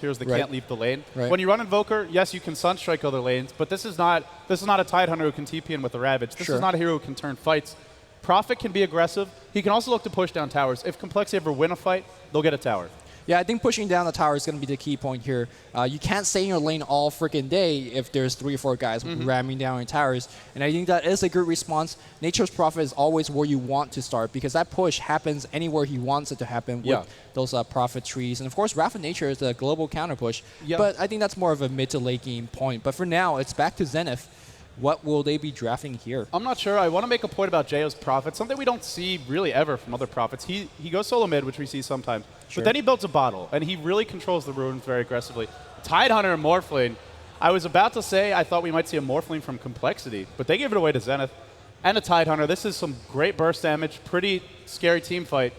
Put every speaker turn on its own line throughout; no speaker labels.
heroes that
Right.
can't leave the lane.
Right.
When you run Invoker, yes, you can Sunstrike other lanes, but this is not a Tidehunter who can TP in with the Ravage. This
Sure.
is not a hero who can turn fights. Prophet can be aggressive. He can also look to push down towers. If Complexity ever win a fight, they'll get a tower.
Yeah, I think pushing down the tower is going to be the key point here. You can't stay in your lane all freaking day if there's 3 or 4 guys ramming down your towers. And I think that is a good response. Nature's Prophet is always where you want to start because that push happens anywhere he wants it to happen with those Prophet trees. And of course, Wrath of Nature is a global counter push.
Yeah.
But I think that's more of a mid to late game point. But for now, it's back to Zenith. What will they be drafting here?
I'm not sure. I want to make a point about Jayo's Prophet, something we don't see really ever from other Prophets. He goes solo mid, which we see sometimes,
Sure.
but then he builds a bottle, and he really controls the runes very aggressively. Tidehunter and Morphling. I was about to say I thought we might see a Morphling from Complexity, but they gave it away to Zenith and a Tidehunter. This is some great burst damage, pretty scary team fight.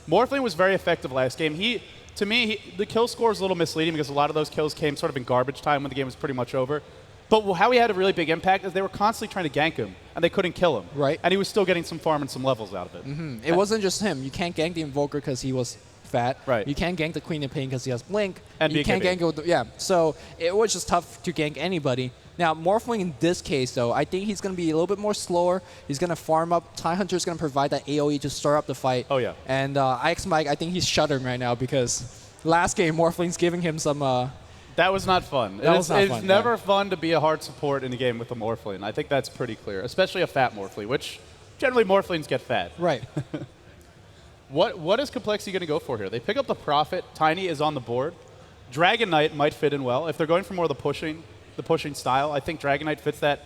Morphling was very effective last game. To me, the kill score is a little misleading because a lot of those kills came sort of in garbage time when the game was pretty much over. But how he had a really big impact is they were constantly trying to gank him, and they couldn't kill him.
Right.
And he was still getting some farm and some levels out of it.
It wasn't just him. You can't gank the Invoker because he was fat.
Right.
You can't gank the Queen of Pain because he has Blink.
And
you can't
BKB.
gank it with so it was just tough to gank anybody. Now, Morphling in this case, though, I think he's going to be a little bit more slower. He's going to farm up. Tidehunter is going to provide that AoE to start up the fight.
Oh, yeah.
And IX Mike, I think he's shuddering right now because last game, Morphling's giving him some...
That was not fun.
Was not
it's
fun,
never fun to be a hard support in a game with a Morphling. I think that's pretty clear, especially a fat Morphling, which generally Morphlings get fat.
Right.
What is Complexity going to go for here? They pick up the Prophet. Tiny is on the board. Dragon Knight might fit in well. If they're going for more of the pushing style, I think Dragon Knight fits that,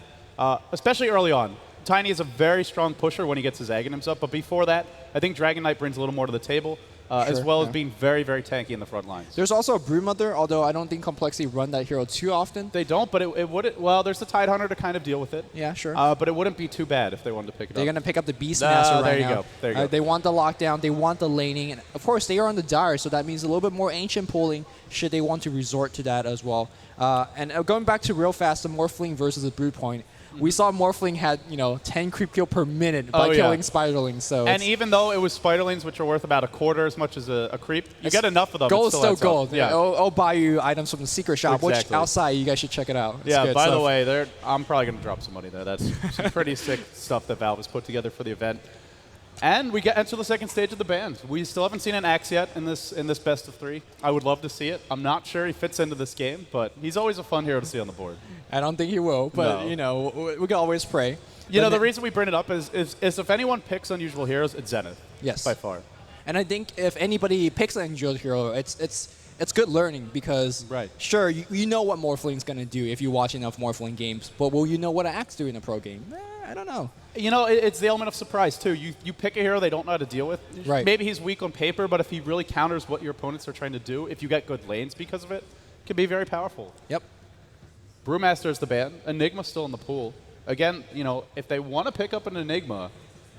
especially early on. Tiny is a very strong pusher when he gets his Aghanims up, but before that, I think Dragon Knight brings a little more to the table. As well as being very, very tanky in the front lines.
There's also a Broodmother, although I don't think Complexity run that hero too often.
They don't, but it wouldn't. Well, there's the Tidehunter to kind of deal with it.
Yeah, sure.
But it wouldn't be too bad if they wanted to pick it
They're
up.
going to pick up the Beastmaster right
there you
now.
go. There you go.
They want the lockdown. They want the laning. And of course, they are on the Dire, so that means a little bit more ancient pooling should they want to resort to that as well. And going back to real fast, the Morphling versus the Brood point. We saw Morphling had 10 creep kill per minute by killing Spiderlings. So
and even though it was Spiderlings, which are worth about a quarter as much as a creep, you get enough of them.
Gold is still gold.
Yeah.
I'll buy you items from the secret shop, which outside you guys should check it out. It's
Yeah,
good
by
stuff.
the way, I'm probably going to drop some money there. That's some pretty sick stuff that Valve has put together for the event. And we get into the second stage of the band. We still haven't seen an Axe yet in this best of 3. I would love to see it. I'm not sure he fits into this game, but he's always a fun hero to see on the board.
I don't think he will, but we can always pray.
The reason we bring it up is if anyone picks unusual heroes, it's Zenith.
Yes.
By far.
And I think if anybody picks an unusual hero, it's good learning because sure, you know what Morphling's going to do if you watch enough Morphling games, but will you know what an Axe do in a pro game? I don't know.
It's the element of surprise, too. You pick a hero they don't know how to deal with.
Right.
Maybe he's weak on paper, but if he really counters what your opponents are trying to do, if you get good lanes because of it, it can be very powerful.
Yep.
Brewmaster is the ban. Enigma's still in the pool. Again, if they want to pick up an Enigma,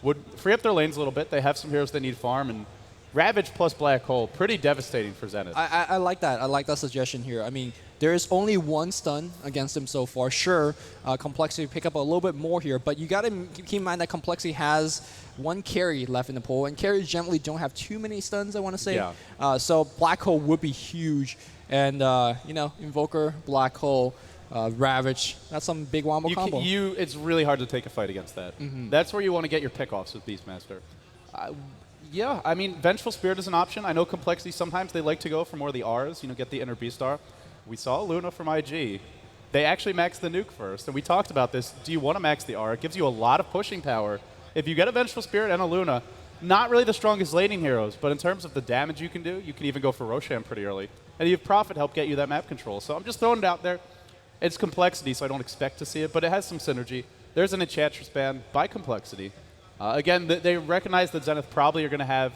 would free up their lanes a little bit. They have some heroes that need farm, and Ravage plus Black Hole, pretty devastating for Zenith.
I like that. I like that suggestion here. I mean, there is only one stun against him so far. Sure, Complexity pick up a little bit more here, but you got to keep in mind that Complexity has one carry left in the pool, and carries generally don't have too many stuns, I want to say.
Yeah.
So Black Hole would be huge, and Invoker, Black Hole, Ravage, that's some big wombo combo.
It's really hard to take a fight against that. That's where you want to get your pickoffs with Beastmaster. Yeah, I mean, Vengeful Spirit is an option. I know Complexity, sometimes they like to go for more of the Rs, get the Inner Beast Star. We saw Luna from IG. They actually maxed the nuke first, and we talked about this. Do you want to max the R? It gives you a lot of pushing power. If you get a Vengeful Spirit and a Luna, not really the strongest laning heroes, but in terms of the damage you can do, you can even go for Roshan pretty early. And you have Prophet help get you that map control. So I'm just throwing it out there. It's Complexity, so I don't expect to see it, but it has some synergy. There's an Enchantress ban by Complexity. Again, they recognize that Zenith probably are going to have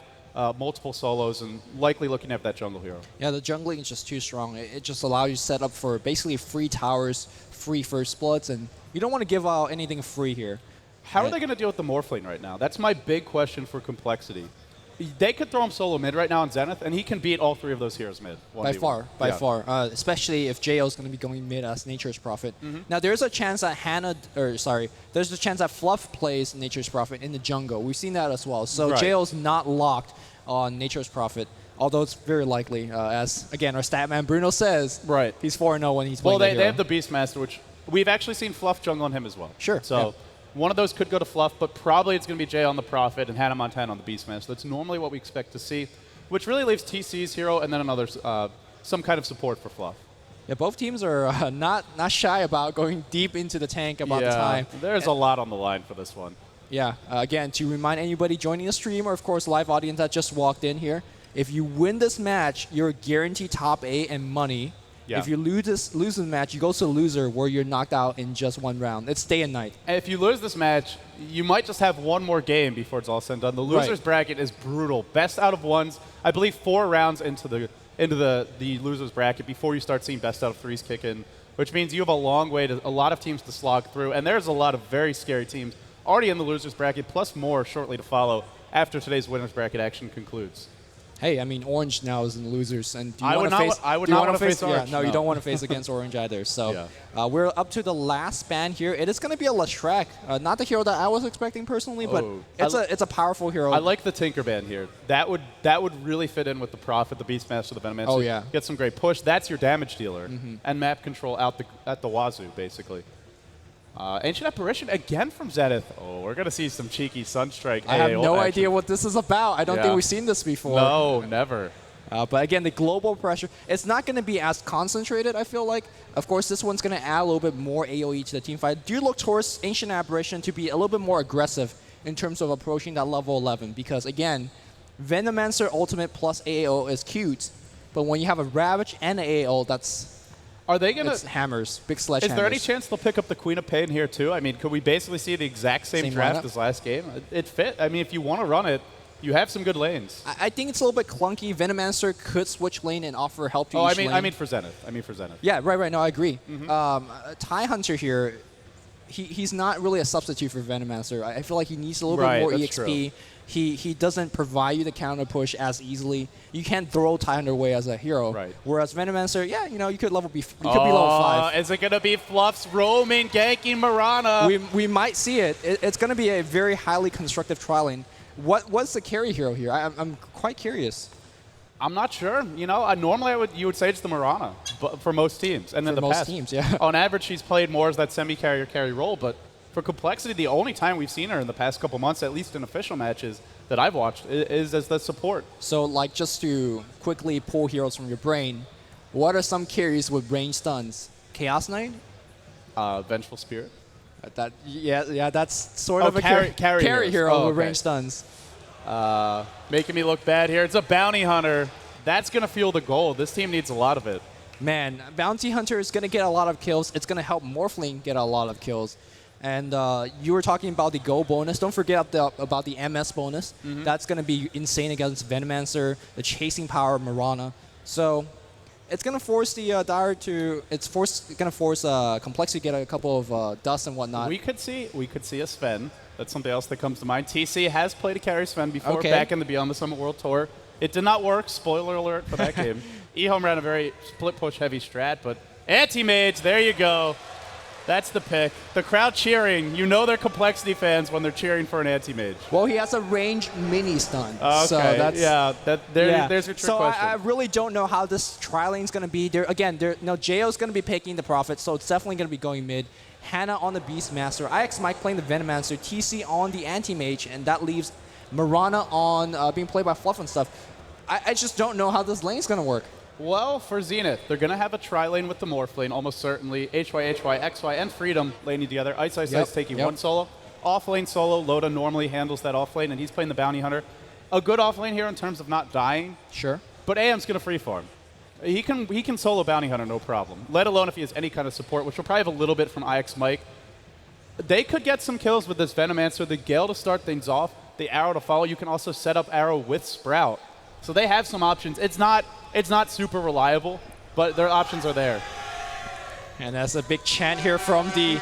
multiple solos and likely looking to have that jungle hero.
Yeah, the jungling is just too strong. It just allows you to set up for basically free towers, free first bloods, and you don't want to give out anything free here.
How are they going to deal with the Morphling right now? That's my big question for Complexity. They could throw him solo mid right now in Zenith, and he can beat all 3 of those heroes mid.
By far. Especially if JO is going to be going mid as Nature's Prophet. Now, there's a chance that there's a chance that Fluff plays Nature's Prophet in the jungle. We've seen that as well. So JO's not locked on Nature's Prophet. Although it's very likely, as, again, our stat man Bruno says,
Right.
he's 4-0 when he's playing
Well,
the
they
hero.
have the Beastmaster, which we've actually seen Fluff jungle on him as well.
Sure,
So
yeah.
one of those could go to Fluff, but probably it's going to be Jay on the Prophet and Hannah Montana on the Beastmaster. That's normally what we expect to see, which really leaves TC's hero and then another some kind of support for Fluff.
Yeah, both teams are not shy about going deep into the tank about the time.
There's a lot on the line for this one.
Yeah, again, to remind anybody joining the stream or, of course, live audience that just walked in here, if you win this match, you're guaranteed top 8 and money.
Yeah.
If you lose this match, you go to loser where you're knocked out in just one round. It's day and night.
And if you lose this match, you might just have one more game before it's all said and done. The losers bracket is brutal. Best out of ones, I believe 4 rounds into the losers bracket before you start seeing best out of threes kick in, which means you have a long way to a lot of teams to slog through. And there's a lot of very scary teams already in the losers bracket, plus more shortly to follow after today's winners bracket action concludes.
Hey, I mean, Orange now is in the losers, and do you
I
want
would
to
not
face?
I would
do you
not
wanna
want to face Orange.
Yeah, no, you don't want to face against Orange either. So we're up to the last span here. It is going to be a Leshrac, not the hero that I was expecting personally, but it's a powerful hero.
I like the Tinkerband here. That would really fit in with the Prophet, the Beastmaster, the Venomancer.
Oh, yeah.
Get some great push. That's your damage dealer and map control at the wazoo, basically. Ancient Apparition again from Zenith. Oh, we're gonna see some cheeky Sunstrike.
I have
AAO
no
action.
idea what this is about. I don't think we've seen this before.
No, never.
But again, the global pressure, it's not going to be as concentrated, I feel like. Of course, this one's going to add a little bit more AoE to the team fight. Do look towards Ancient Apparition to be a little bit more aggressive in terms of approaching that level 11. Because, again, Venomancer Ultimate plus AO is cute. But when you have a Ravage and an AO,
Are they gonna?
it's hammers, big sledgehammers.
Is there any chance they'll pick up the Queen of Pain here too? I mean, could we basically see the exact same draft
lineup?
as last game? It fit. I mean, if you want to run it, you have some good lanes.
I think it's a little bit clunky. Venomancer could switch lane and offer help to each lane.
I mean for Zenith.
Yeah, right. No, I agree. Tie Hunter here, he's not really a substitute for Venomancer. I feel like he needs a little bit more
that's
EXP. He doesn't provide you the counter push as easily. You can't throw Tie Hunter away as a hero.
Right.
Whereas Venomancer, you could be level 5.
Is it gonna be Fluff's roaming ganking Marana?
We might see it. It's going to be a very highly constructive trialing. What's the carry hero here? I'm quite curious.
I'm not sure. Normally you would say it's the Marana, but for most teams, and in the
most
past,
teams, yeah.
On average, she's played more as that semi-carrier carry role. But for complexity, the only time we've seen her in the past couple months, at least in official matches that I've watched, is as the support.
So, just to quickly pull heroes from your brain, what are some carries with range stuns? Chaos Knight?
Vengeful Spirit.
That's sort of a
carry
hero with range stuns.
Making me look bad here. It's a Bounty Hunter. That's going to fuel the goal. This team needs a lot of it.
Man, Bounty Hunter is going to get a lot of kills. It's going to help Morphling get a lot of kills. And you were talking about the Go bonus. Don't forget about the MS bonus. That's going to be insane against Venomancer, the chasing power of Marana. So it's going to force the Dire to. It's going to force Complexity to get a couple of dust and whatnot.
We could see a Sven. That's something else that comes to mind. TC has played a carry Sven before back in the Beyond the Summit World Tour. It did not work. Spoiler alert for that game. eHome ran a very split push heavy strat, but anti-mage, there you go. That's the pick. The crowd cheering. You know they're Complexity fans when they're cheering for an anti-mage.
Well, he has a range mini stun.
Okay.
So that's,
there's your trick
so
question.
I really don't know how this tri-lane is going to be. JO's going to be picking the Prophet, so it's definitely going to be going mid. Hannah on the Beastmaster. IX Mike playing the Venomancer. TC on the anti-mage, and that leaves Marana on being played by Fluff and stuff. I just don't know how this lane is going to work.
Well, for Zenith, they're going to have a tri-lane with the Morph lane, almost certainly. HY, XY, and Freedom laning together. Ice taking one solo. Off-lane solo. Loda normally handles that off-lane, and he's playing the Bounty Hunter. A good off-lane here in terms of not dying.
Sure.
But AM's going to free-farm. He can solo Bounty Hunter, no problem. Let alone if he has any kind of support, which will probably have a little bit from IX Mike. They could get some kills with this Venomancer. The Gale to start things off, the Arrow to follow. You can also set up Arrow with Sprout. So they have some options. It's not super reliable, but their options are there.
And that's a big chant here from the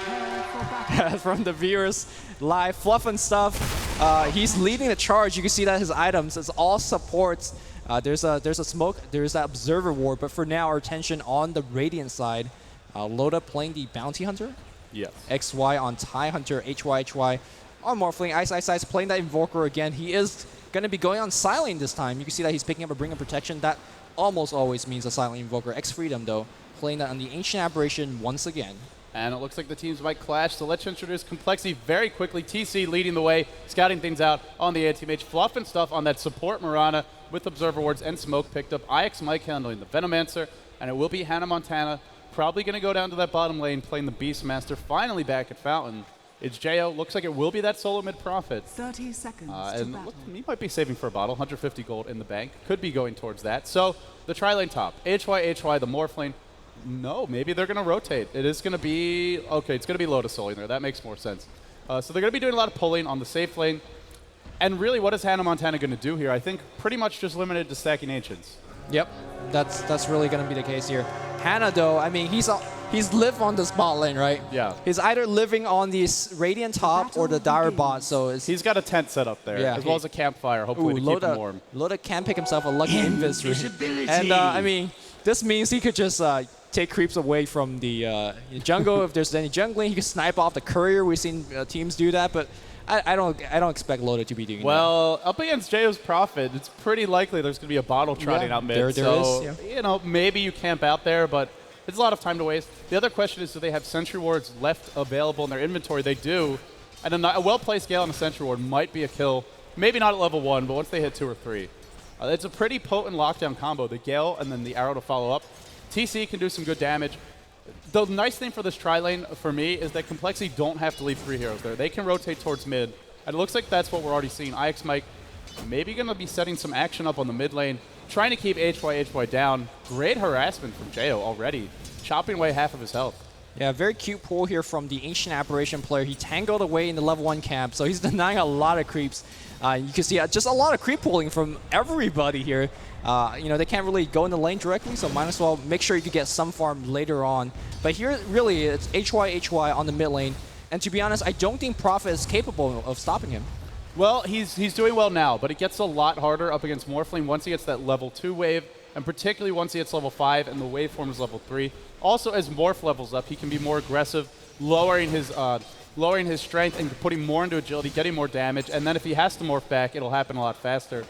viewers live. Fluff and stuff. He's leading the charge. You can see that his items is all supports. There's a smoke. There's that observer ward. But for now, our attention on the Radiant side. Loda playing the Bounty Hunter.
Yes.
XY on Tie Hunter. HY. on Morphling. Ice playing that Invoker again. He is going to be going on Silent this time. You can see that he's picking up a Bring of Protection. That almost always means a Silent Invoker. X-Freedom, though, playing that on the Ancient Aberration once again.
And it looks like the teams might clash, so let's introduce Complexity very quickly. TC leading the way, scouting things out on the anti-mage. Fluff and stuff on that support Mirana with Observer Wards and Smoke picked up. IX Mike handling the Venomancer, and it will be Hannah Montana. Probably going to go down to that bottom lane, playing the Beastmaster. Finally back at Fountain. It's Jo. Looks like it will be that solo mid Prophet.
30 seconds to
and
battle.
he might be saving for a bottle. 150 gold in the bank. Could be going towards that. So the tri-lane top. HY, the Morph lane. No, maybe they're going to rotate. It is going to be, okay, it's going to be Lotus soloing there. That makes more sense. So they're going to be doing a lot of pulling on the safe lane. And really, what is Hannah Montana going to do here? I think pretty much just limited to stacking Ancients.
Yep, that's really going to be the case here. Hannah, though, I mean, he's lived on the spot lane, right?
Yeah.
He's either living on this Radiant top or the Dire bot, so
he's got a tent set up there, as well as a campfire, hopefully to keep him warm.
Loda can pick himself a lucky Invis. And, I mean, this means he could just take creeps away from the jungle. If there's any jungling, he can snipe off the courier. We've seen teams do that, but I don't expect Loda to be doing that.
Well, up against JO's Prophet, it's pretty likely there's going to be a bottle trotting out mid.
There is, yeah.
You know, maybe you camp out there, but it's a lot of time to waste. The other question is, do they have Sentry Wards left available in their inventory? They do. And a well-placed Gale on a Sentry Ward might be a kill. Maybe not at level 1, but once they hit 2 or 3. It's a pretty potent lockdown combo. The Gale and then the Arrow to follow up. TC can do some good damage. The nice thing for this tri-lane for me is that Complexity don't have to leave 3 heroes there. They can rotate towards mid. And it looks like that's what we're already seeing. IX Mike maybe going to be setting some action up on the mid lane, trying to keep HY down. Great harassment from Jo already, chopping away half of his health.
Yeah, very cute pull here from the Ancient Aberration player. He tangled away in the level 1 camp, so he's denying a lot of creeps. You can see just a lot of creep pulling from everybody here. You know, they can't really go in the lane directly, so might as well make sure you can get some farm later on. But here, really, it's HY on the mid lane. And to be honest, I don't think Prophet is capable of stopping him.
Well, he's doing well now, but it gets a lot harder up against Morphling once he gets that level 2 wave, and particularly once he hits level 5 and the waveform is level 3. Also, as Morph levels up, he can be more aggressive, lowering his strength and putting more into agility, getting more damage, and then if he has to morph back, it'll happen a lot faster.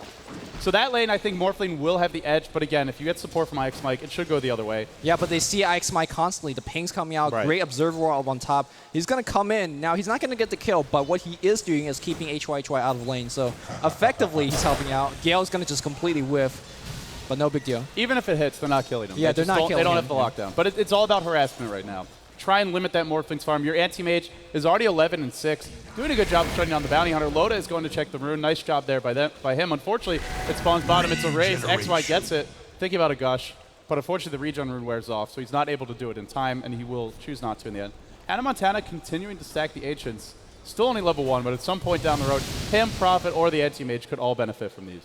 So that lane, I think Morphling will have the edge, but again, if you get support from IX Mike, it should go the other way.
Yeah, but they see IX Mike constantly. The ping's coming out,
right.
Great Observer up on top. He's going to come in. Now, he's not going to get the kill, but what he is doing is keeping HY out of lane. So effectively, he's helping out. Gale's going to just completely whiff, but no big deal.
Even if it hits, they're not killing him.
Yeah, they're not killing him.
They don't have the lockdown. But it's all about harassment right now. Try and limit that Morphling's farm. Your anti-mage is already 11 and 6. Doing a good job of shutting down the bounty hunter. Loda is going to check the rune. Nice job there by him. Unfortunately, it spawns bottom. It's a raise. XY gets it. Thinking about a gush. But unfortunately, the regen rune wears off, so he's not able to do it in time, and he will choose not to in the end. Hannah Montana continuing to stack the Ancients. Still only level 1, but at some point down the road, him, Prophet, or the anti-mage could all benefit from these.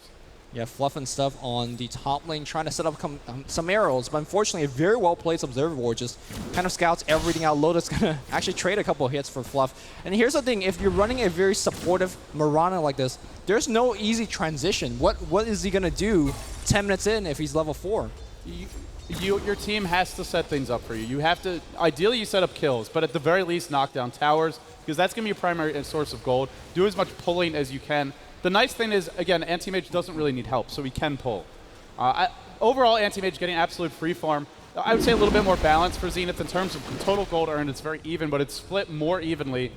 Yeah, Fluff and stuff on the top lane, trying to set up some arrows, but unfortunately a very well-placed Observer Ward just kind of scouts everything out. Loda's going to actually trade a couple of hits for Fluff. And here's the thing, if you're running a very supportive Mirana like this, there's no easy transition. What is he going to do 10 minutes in if he's level 4?
Your team has to set things up for you. You have to, ideally you set up kills, but at the very least knock down towers, because that's going to be your primary source of gold. Do as much pulling as you can. The nice thing is, again, Anti-Mage doesn't really need help, so he can pull. Overall, Anti-Mage getting absolute free farm. I would say a little bit more balance for Zenith in terms of total gold earned. It's very even, but it's split more evenly.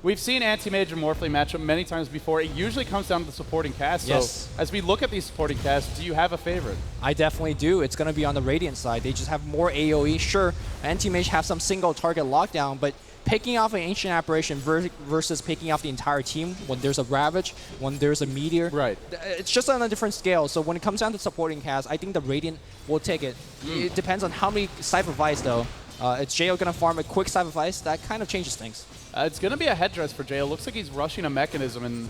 We've seen Anti-Mage and Morphling matchup many times before. It usually comes down to the supporting cast.
Yes.
So as we look at these supporting casts, do you have a favorite?
I definitely do. It's going to be on the Radiant side. They just have more AoE. Sure, Anti-Mage have some single target lockdown, but picking off an Ancient Aberration versus picking off the entire team when there's a Ravage, when there's a Meteor.
Right.
It's just on a different scale. So when it comes down to supporting cast, I think the Radiant will take it. It depends on how many Scythe of Ice, though. It's Jo going to farm a quick Scythe of Ice. That kind of changes things.
It's going to be a headdress for Jo. Looks like he's rushing a mechanism, and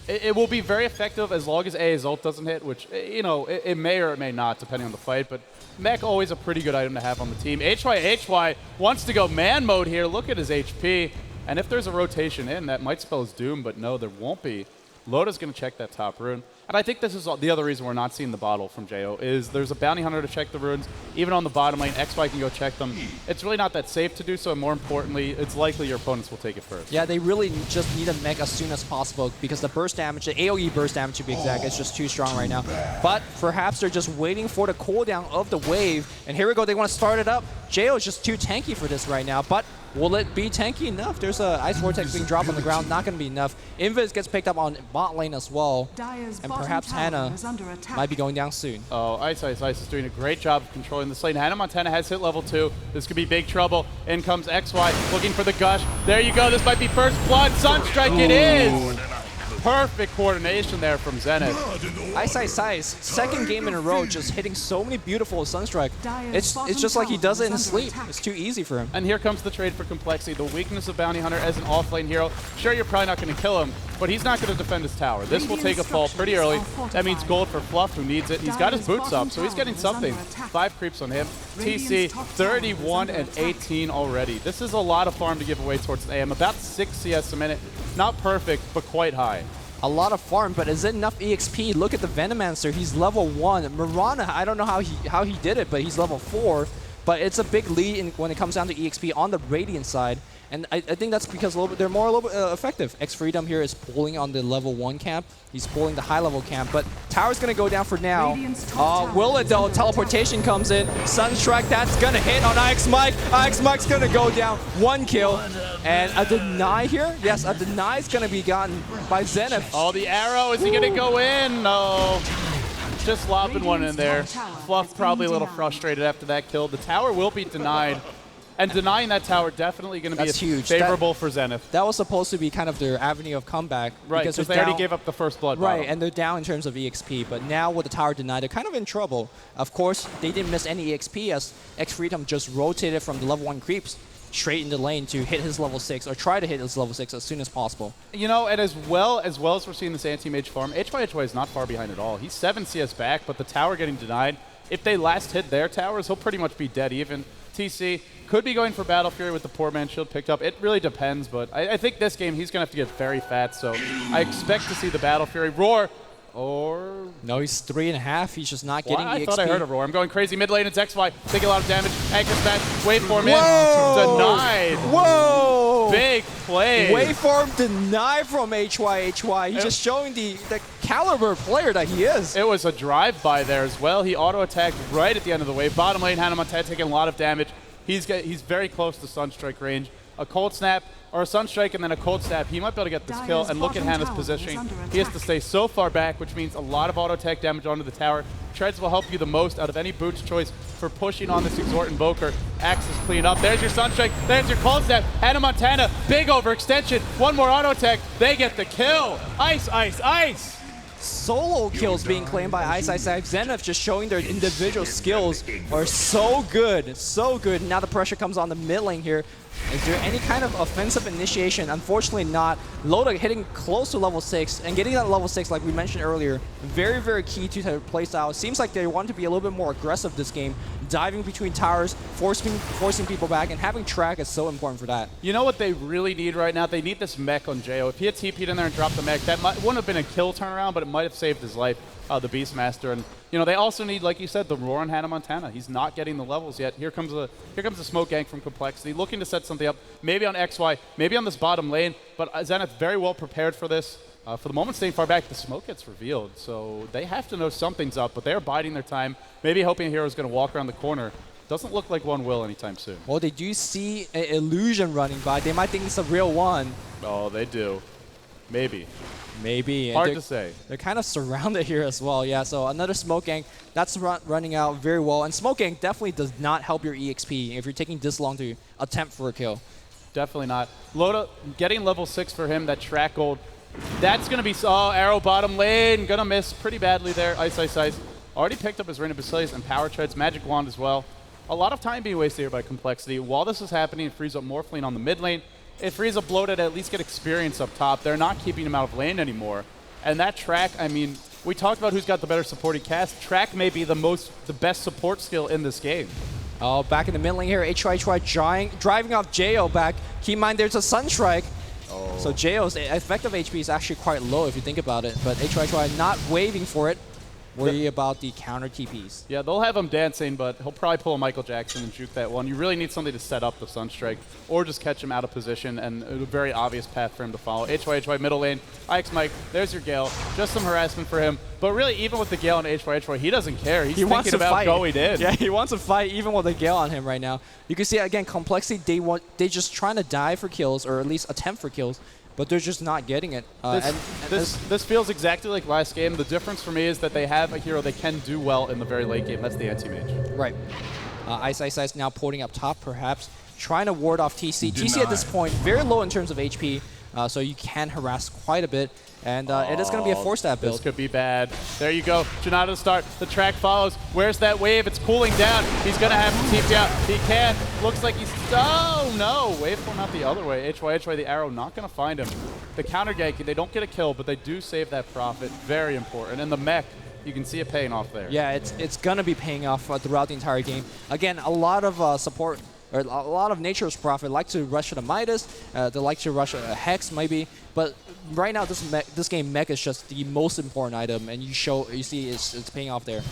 it will be very effective as long as his ult doesn't hit, which, you know, it may or it may not, depending on the fight. But mech, always a pretty good item to have on the team. HY wants to go man mode here. Look at his HP. And if there's a rotation in, that might spell his doom, but no, there won't be. Loda's going to check that top rune. And I think this is the other reason we're not seeing the bottle from Jo is there's a bounty hunter to check the runes. Even on the bottom lane, XY can go check them. It's really not that safe to do so, and more importantly, it's likely your opponents will take it first.
Yeah, they really just need a mech as soon as possible because the burst damage, the AoE burst damage to be exact, is just too strong right now. But perhaps they're just waiting for the cooldown of the wave. And here we go, they want to start it up. Jo is just too tanky for this right now, but will it be tanky enough? There's a Ice Vortex being dropped on the ground, not going to be enough. Invis gets picked up on bot lane as well. And perhaps Hannah might be going down soon.
Oh, Ice is doing a great job of controlling this lane. Hannah Montana has hit level 2. This could be big trouble. In comes XY, looking for the gush. There you go, this might be first blood. Sunstrike it is! Perfect coordination there from Zenith.
Ice, second game in a row, just hitting so many beautiful Sunstrike. It's just like he does it in his sleep. It's too easy for him.
And here comes the trade for complexity. The weakness of Bounty Hunter as an off-lane hero. Sure, you're probably not going to kill him, but he's not going to defend his tower. This will take a fall pretty early. That means gold for Fluff, who needs it. He's got his boots up, so he's getting something. 5 creeps on him. TC, 31 and 18 already. This is a lot of farm to give away towards the AM. About 6 CS a minute. Not perfect, but quite high.
A lot of farm, but is it enough EXP? Look at the Venomancer. He's level 1. Mirana, I don't know how he did it, but he's level 4. But it's a big lead when it comes down to EXP on the Radiant side. And I think that's because they're a little bit effective. X-Freedom here is pulling on the level 1 camp. He's pulling the high level camp, but tower's going to go down for now. Will it though? Teleportation comes in. Sunstrike, that's going to hit on IX-Mike. IX-Mike's going to go down. 1 kill. And a deny here? Yes, a deny is going to be gotten by Zenith.
Oh, the arrow. Is he going to go in? No. Just lobbing one in there. Fluff probably a little frustrated after that kill. The tower will be denied. And denying that tower definitely going to be
huge.
Favorable for Zenith.
That was supposed to be kind of their avenue of comeback.
Right, because they already gave up the first blood
Right,
bottle.
and they're down in terms of EXP. But now with the tower denied, they're kind of in trouble. Of course, they didn't miss any EXP as X-Freedom just rotated from the level 1 creeps straight in the lane to hit his level 6 or try to hit his level 6 as soon as possible.
You know, and as well as we're seeing this anti-mage farm, HY is not far behind at all. He's 7 CS back, but the tower getting denied. If they last hit their towers, he'll pretty much be dead even. TC could be going for Battle Fury with the poor man shield picked up. It really depends, but I think this game he's going to have to get very fat, so I expect to see the Battle Fury roar. Or...
No, he's 3.5. He's just not getting the XP.
I thought I heard a roar. I'm going crazy. Mid lane, it's XY. Taking a lot of damage. Anchor smash. Waveform in. Denied.
Whoa!
Big play.
Waveform denied from HY. He's just showing the caliber player that he is.
It was a drive-by there as well. He auto-attacked right at the end of the wave. Bottom lane, Hannah Montana taking a lot of damage. He's very close to Sunstrike range. A Cold Snap or a Sunstrike and then a Cold Snap. He might be able to get this kill. And look at Hannah's positioning. He has to stay so far back, which means a lot of auto-attack damage onto the tower. Treads will help you the most out of any boots choice for pushing on this Exhort Invoker. Axe is clean up. There's your Sunstrike. There's your Cold Snap. Hannah Montana, big overextension. One more auto-attack. They get the kill. Ice.
Solo kills being claimed by Ice. Zenith just showing their individual skills are so good. Now the pressure comes on the mid lane here. Is there any kind of offensive initiation? Unfortunately not. Loda hitting close to level 6 and getting that level 6 like we mentioned earlier. Very, very key to their playstyle. It seems like they want to be a little bit more aggressive this game. Diving between towers, forcing people back, and having track is so important for that.
You know what they really need right now? They need this mech on Jo. If he had TP'd in there and dropped the mech, that wouldn't have been a kill turnaround, but it might have saved his life, the Beastmaster. And you know, they also need, like you said, the roar on Hannah Montana. He's not getting the levels yet. Here comes a smoke gank from Complexity, looking to set something up, maybe on XY, maybe on this bottom lane, but Zenith very well prepared for this. For the moment, staying far back, the smoke gets revealed, so they have to know something's up, but they're biding their time, maybe hoping a hero's going to walk around the corner. Doesn't look like one will anytime soon.
Well, they do see an illusion running by. They might think it's a real one.
Oh, they do. Maybe.
Hard
to say.
They're kind of surrounded here as well. Yeah, so another smoke gank. That's running out very well. And smoke gank definitely does not help your EXP if you're taking this long to attempt for a kill.
Definitely not. Loda getting level 6 for him, that track gold. That's going to be... Oh, arrow bottom lane. Going to miss pretty badly there. Ice. Already picked up his Reign of Basilius and Power Treads, Magic Wand as well. A lot of time being wasted here by Complexity. While this is happening, it frees up Morphling on the mid lane. It frees up Loda to at least get experience up top. They're not keeping him out of lane anymore. And that track, I mean, we talked about who's got the better supporting cast. Track may be the best support skill in this game.
Oh, back in the mid lane here, HY driving off Jo back. Keep in mind there's a Sunstrike.
Oh.
So JO's effective HP is actually quite low if you think about it, but HY not waving for it. Worry about the counter TPs.
Yeah, they'll have him dancing, but he'll probably pull a Michael Jackson and juke that one. You really need something to set up the Sunstrike, or just catch him out of position, and a very obvious path for him to follow. HY middle lane, IX Mike, there's your Gale. Just some harassment for him. But really, even with the Gale and HY, he doesn't care. He's thinking about going in.
Yeah, he wants to fight even with a Gale on him right now. You can see, again, Complexity, they just trying to die for kills, or at least attempt for kills. But they're just not getting it.
This feels exactly like last game. The difference for me is that they have a hero they can do well in the very late game. That's the anti-mage.
Right. Ice now porting up top, perhaps, trying to ward off TC. TC at this point, very low in terms of HP, so you can harass quite a bit. And it is going to be a 4-stat build.
This could be bad. There you go. Janata to start. The track follows. Where's that wave? It's cooling down. He's going to have to TP out. He can. Looks like he's... Oh, no. Waveform out the other way. HY, the arrow not going to find him. The counter gank, they don't get a kill, but they do save that profit. Very important. And the mech, you can see it paying off there.
Yeah, it's going to be paying off throughout the entire game. Again, a lot of support... or a lot of Nature's Prophet like to rush a Midas, they like to rush a Hex maybe, but right now this game mech is just the most important item, and you see it's paying off there.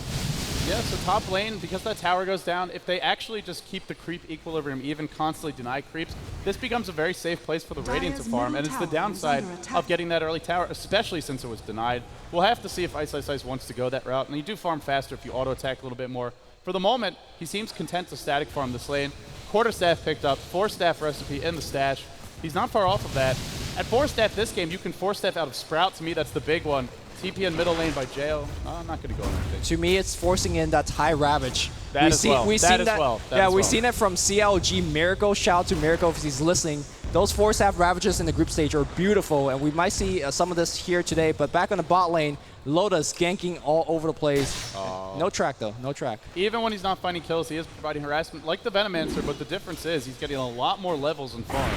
Yeah, so top lane, because that tower goes down, if they actually just keep the creep equilibrium even, constantly deny creeps, this becomes a very safe place for the Radiant to farm, and it's the downside of getting that early tower, especially since it was denied. We'll have to see if Ice wants to go that route, and you do farm faster if you auto-attack a little bit more. For the moment, he seems content to static farm this lane. Quarterstaff picked up, 4-staff recipe in the stash. He's not far off of that. At 4-staff this game, you can 4-staff out of Sprout. To me, that's the big one. TP in middle lane by JO. I'm not going to go anything.
To me, it's forcing in that high Ravage.
We've seen
it from CLG Miracle. Shout out to Miracle if he's listening. Those 4-staff Ravages in the group stage are beautiful, and we might see some of this here today. But back on the bot lane, Loda's ganking all over the place. No track, though. No track.
Even when he's not finding kills, he is providing harassment like the Venomancer, but the difference is he's getting a lot more levels in farm.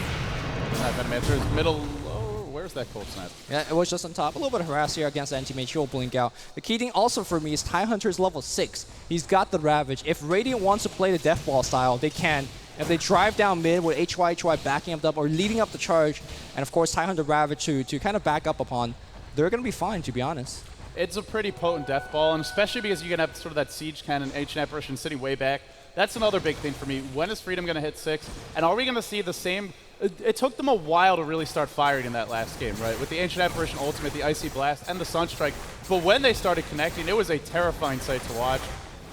That Venomancer is middle. Oh, where's that cold snap?
Yeah, it was just on top. A little bit of harass here against the anti-mage. He'll blink out. The key thing also for me is Tidehunter's level 6. He's got the Ravage. If Radiant wants to play the Death Ball style, they can. If they drive down mid with HY backing up or leading up the charge, and of course Tidehunter Ravage to kind of back up upon, they're going to be fine, to be honest.
It's a pretty potent death ball, and especially because you can have sort of that siege cannon, Ancient Apparition sitting way back. That's another big thing for me. When is Freedom going to hit 6? And are we going to see the same... It took them a while to really start firing in that last game, right? With the Ancient Apparition Ultimate, the Icy Blast, and the Sunstrike. But when they started connecting, it was a terrifying sight to watch.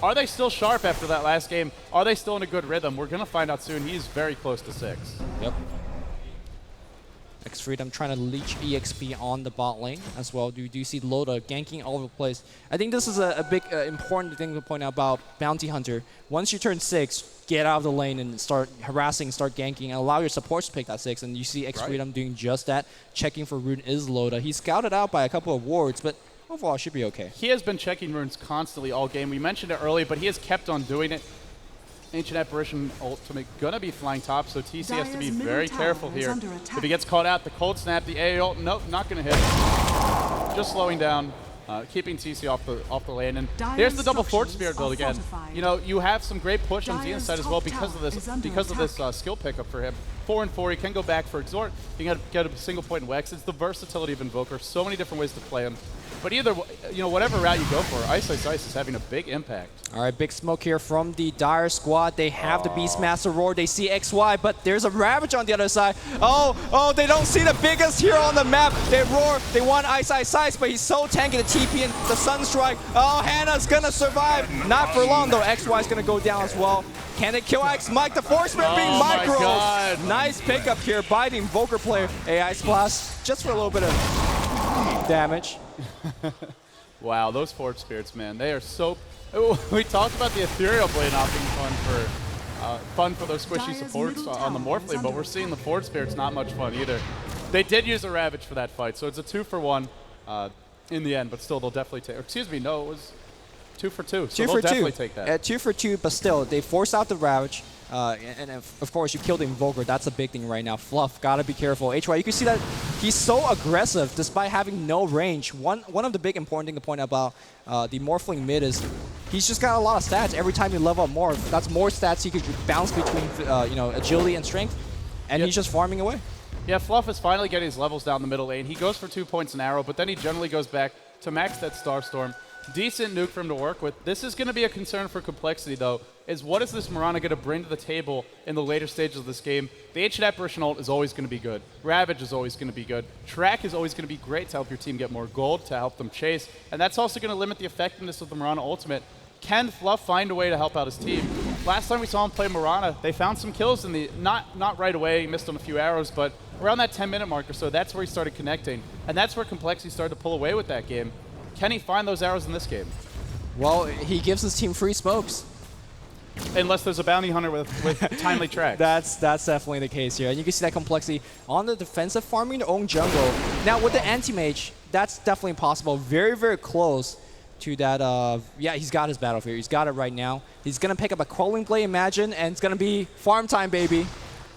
Are they still sharp after that last game? Are they still in a good rhythm? We're going to find out soon. He's very close to 6.
Yep. Freedom trying to leech EXP on the bot lane as well. Do you see Loda ganking all over the place? I think this is a big important thing to point out about Bounty Hunter. Once you turn 6, get out of the lane and start harassing, start ganking, and allow your supports to pick that 6. And you see Freedom doing just that. Checking for rune is Loda. He's scouted out by a couple of wards, but overall should be okay.
He has been checking runes constantly all game. We mentioned it early, but he has kept on doing it. Ancient Apparition Ultimate gonna be flying top, so TC has to be very careful here. If he gets caught out, the cold snap, the A ult, nope, not gonna hit. Just slowing down, keeping TC off the lane. And here's the double Fort Spirit build again. You know, you have some great push on Zenith side as well because of this skill pickup for him. 4 and 4, he can go back for Exhort. He can get a single point in Wex. It's the versatility of Invoker. So many different ways to play him. But either, whatever route you go for, Ice is having a big impact.
All right, big smoke here from the Dire squad. They have the Beastmaster Roar. They see XY, but there's a Ravage on the other side. Oh, they don't see the biggest hero on the map. They roar. They want Ice, but he's so tanky. The TP and the Sunstrike. Oh, Hannah's going to survive. Not for long, though. XY's going to go down as well. Can they kill X Mike? The Force Spirit being micro. Nice pickup here by the Invoker player. AI Splash just for a little bit of damage.
Wow, those Fort Spirits, man, they are so... We talked about the Ethereal Blade not being fun for those squishy supports on the Morphlane, but we're seeing the Fort Spirits not much fun either. They did use a Ravage for that fight, so it's a 2 for 1 in the end, but still they'll definitely take... Excuse me, no, it was 2 for 2, so they'll definitely take that.
2 for 2, but still, they force out the Ravage. And of course, you killed the Invoker. That's a big thing right now. Fluff, gotta be careful. HY, you can see that he's so aggressive despite having no range. One of the big important thing to point out about the Morphling mid is he's just got a lot of stats. Every time you level up more, that's more stats he could bounce between agility and strength, and he's just farming away.
Yeah, Fluff is finally getting his levels down the middle lane. He goes for 2 points an arrow, but then he generally goes back to max that Starstorm. Decent nuke for him to work with. This is going to be a concern for Complexity, though, is what is this Mirana going to bring to the table in the later stages of this game? The Ancient Apparition ult is always going to be good. Ravage is always going to be good. Track is always going to be great to help your team get more gold, to help them chase, and that's also going to limit the effectiveness of the Mirana ultimate. Can Fluff find a way to help out his team? Last time we saw him play Mirana, they found some kills in the, not right away, he missed on a few arrows, but around that 10-minute mark or so, that's where he started connecting. And that's where Complexity started to pull away with that game. Can he find those arrows in this game?
Well, he gives his team free smokes.
Unless there's a bounty hunter with timely tracks.
That's definitely the case here. And you can see that Complexity on the defensive farming their own jungle. Now with the anti-mage, that's definitely possible. Very, very close to that. Yeah, he's got his battlefield. He's got it right now. He's going to pick up a Quelling Blade, imagine, and it's going to be farm time, baby.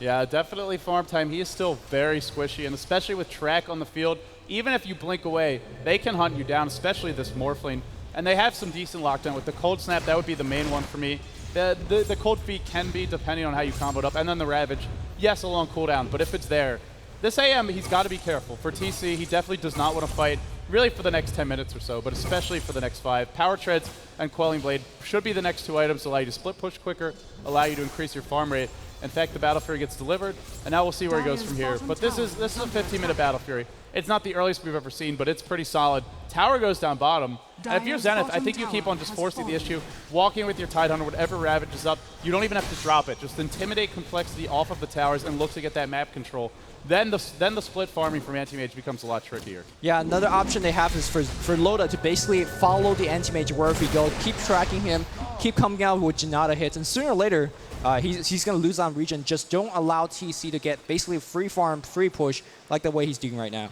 Yeah, definitely farm time. He is still very squishy, and especially with track on the field, even if you blink away, they can hunt you down, especially this Morphling. And they have some decent lockdown. With the Cold Snap, that would be the main one for me. The Cold Feet can be, depending on how you combo it up. And then the Ravage, yes, a long cooldown, but if it's there, this AM, he's got to be careful. For TC, he definitely does not want to fight, really for the next 10 minutes or so, but especially for the next 5. Power Treads and Quelling Blade should be the next 2 items to allow you to split push quicker, allow you to increase your farm rate. In fact, the Battle Fury gets delivered, and now we'll see where he goes from here. But this is a 15-minute Battle Fury. It's not the earliest we've ever seen, but it's pretty solid. Tower goes down bottom. And if you're Zenith, I think you keep on just forcing the issue, walking with your Tidehunter, whatever Ravage is up. You don't even have to drop it. Just intimidate Complexity off of the towers and look to get that map control. Then the split farming from Anti-Mage becomes a lot trickier.
Yeah, another option they have is for Loda to basically follow the Anti-Mage wherever he goes, keep tracking him, keep coming out with Janata hits, and sooner or later, he's going to lose on region. Just don't allow TC to get basically free farm, free push, like the way he's doing right now.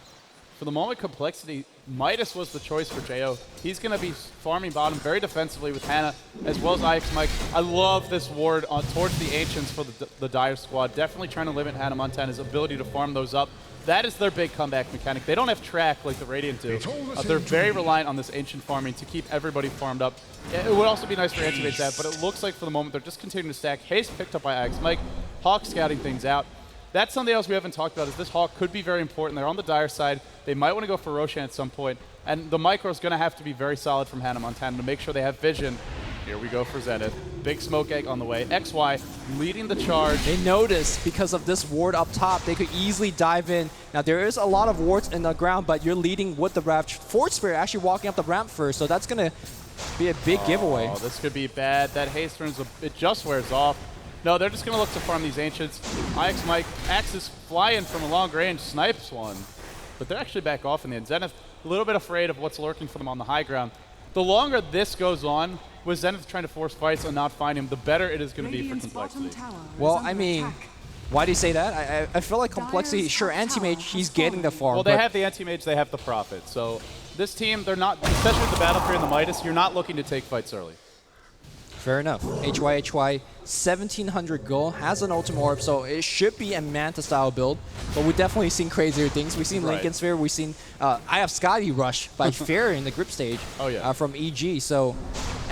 For the moment, Complexity, Midas was the choice for JO. He's going to be farming bottom very defensively with Hannah, as well as IX Mike. I love this ward towards the Ancients for the Dire squad. Definitely trying to limit Hannah Montana's ability to farm those up. That is their big comeback mechanic. They don't have track like the Radiant do. They're very reliant on this Ancient farming to keep everybody farmed up. It would also be nice for Anti-Mage to have, but it looks like for the moment they're just continuing to stack. Haste picked up by IX Mike. Hawk scouting things out. That's something else we haven't talked about is this Hawk could be very important. They're on the Dire side. They might want to go for Roshan at some point. And the micro is going to have to be very solid from Hannah Montana to make sure they have vision. Here we go for Zenith. Big smoke egg on the way. XY leading the charge.
They notice because of this ward up top, they could easily dive in. Now there is a lot of wards in the ground, but you're leading with the Ravage. Force Spirit actually walking up the ramp first, so that's going to be a big giveaway.
Oh, this could be bad. That haste turns, it just wears off. No, they're just going to look to farm these Ancients. IX Mike, Axis flying from a long range, snipes one. But they're actually back off in the end. Zenith, a little bit afraid of what's lurking for them on the high ground. The longer this goes on, with Zenith trying to force fights and not find him, the better it is going to be for Complexity.
Well, I mean, why do you say that? I feel like Complexity, sure, Anti-Mage, he's getting the farm.
Well, they have the Anti-Mage, they have the Prophet. So this team, they're not, especially with the Battle Fury and the Midas, you're not looking to take fights early.
Fair enough. HY, 1700 gold, has an ultimate orb, so it should be a Manta style build. But we've definitely seen crazier things. We've seen Lincoln Sphere, we've seen I have Scotty Rush by Fear in the group stage from EG, so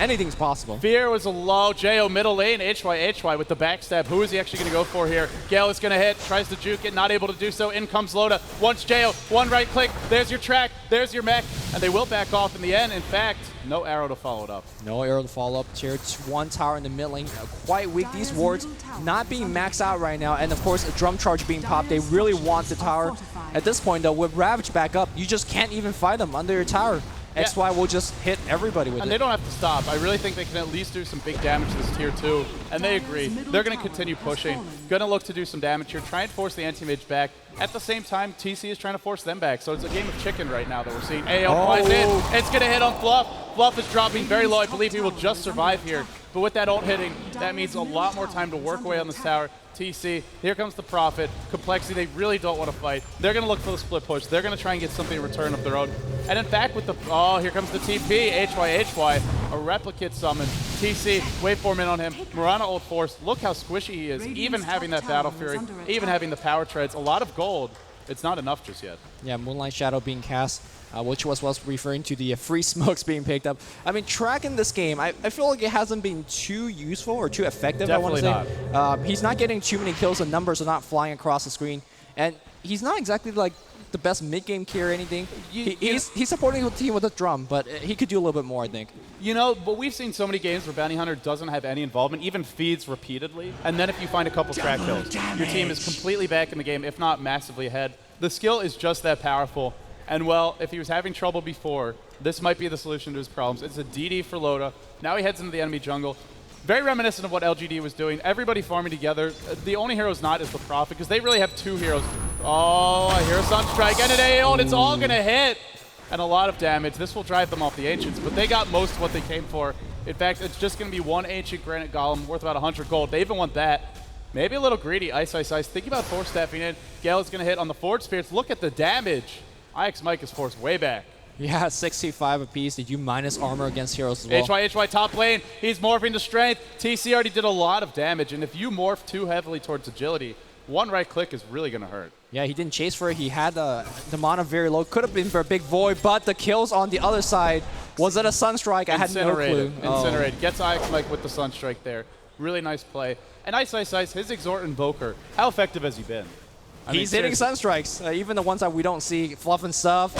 anything's possible.
Fear was a low, JO middle lane, HY with the backstab. Who is he actually going to go for here? Gale is going to hit, tries to juke it, not able to do so. In comes Loda. Once JO, one right click, there's your track, there's your mech, and they will back off in the end. In fact, no arrow to follow it up.
No arrow to follow up. Tier 1 tower in the mid lane. Quite weak. These wards not being maxed out right now. And of course, a drum charge being popped. They really want the tower. At this point, though, with Ravage back up, you just can't even fight them under your tower. XY will just hit everybody with it.
And they don't have to stop. I really think they can at least do some big damage to this tier 2. And they agree. They're going to continue pushing. Going to look to do some damage here. Try and force the Anti-Mage back. At the same time, TC is trying to force them back. So it's a game of chicken right now that we're seeing. AO flies in. It's going to hit on Fluff. Fluff is dropping very low. I believe he will just survive here. But with that ult hitting, that means a lot more time to work away on this tower. TC, here comes the Prophet. Complexity, they really don't want to fight. They're going to look for the split push. They're going to try and get something in return of their own. And in fact, with the, here comes the TP. HY, a replicate summon. TC, wait for a minute on him. Mirana ult force. Look how squishy he is. Even having that Battle Fury, even having the power treads, a lot of gold. It's not enough just yet.
Yeah, Moonlight Shadow being cast, which was referring to the free smokes being picked up. I mean, track in this game, I feel like it hasn't been too useful or too effective,
Definitely
I want to say. He's not getting too many kills, the numbers are not flying across the screen. And he's not exactly like the best mid-game carry or anything. He's supporting the team with a drum, but he could do a little bit more, I think.
You know, but we've seen so many games where Bounty Hunter doesn't have any involvement, even feeds repeatedly, and then if you find a couple track kills, your team is completely back in the game, if not massively ahead. The skill is just that powerful, and well, if he was having trouble before, this might be the solution to his problems. It's a DD for Loda. Now he heads into the enemy jungle. Very reminiscent of what LGD was doing. Everybody farming together. The only hero's not is the Prophet, because they really have two heroes. Oh, I hear a Sunstrike and an AO, and it's all going to hit. And a lot of damage. This will drive them off the Ancients, but they got most of what they came for. In fact, it's just going to be one Ancient Granite Golem worth about 100 gold. They even want that. Maybe a little greedy. Ice, Ice, Ice. Think about force staffing in. Gale is going to hit on the Forge Spirits. Look at the damage. IX Mike is forced way back.
Yeah, 65 apiece. Did you minus armor against heroes as well?
HY top lane. He's morphing to strength. TC already did a lot of damage, and if you morph too heavily towards agility, one right click is really going to hurt.
Yeah, he didn't chase for it. He had the mana very low. Could have been for a big void, but the kills on the other side. Was it a Sunstrike? I had no clue.
Incinerate. Gets IX Mike with the Sunstrike there. Really nice play. And Ice, Ice, Ice, his Exhort Invoker, how effective has he been?
He's hitting Sunstrikes, even the ones that we don't see. Fluff and stuff,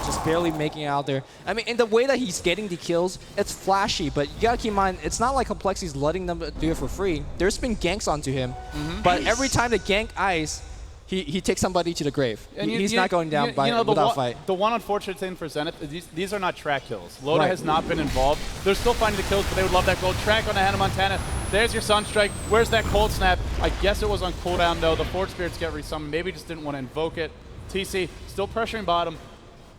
just barely making it out there. I mean, in the way that he's getting the kills, it's flashy, but you gotta keep in mind, it's not like Complexity's letting them do it for free. There's been ganks onto him, but every time they gank Ice, he takes somebody to the grave. And he's not going down without fight.
The one unfortunate thing for Zenith is these are not track kills. Loda has not been involved. They're still finding the kills, but they would love that gold track on the Hannah Montana. There's your Sunstrike. Where's that Cold Snap? I guess it was on cooldown, though. The Forge Spirits get resummoned. Maybe just didn't want to invoke it. TC still pressuring bottom.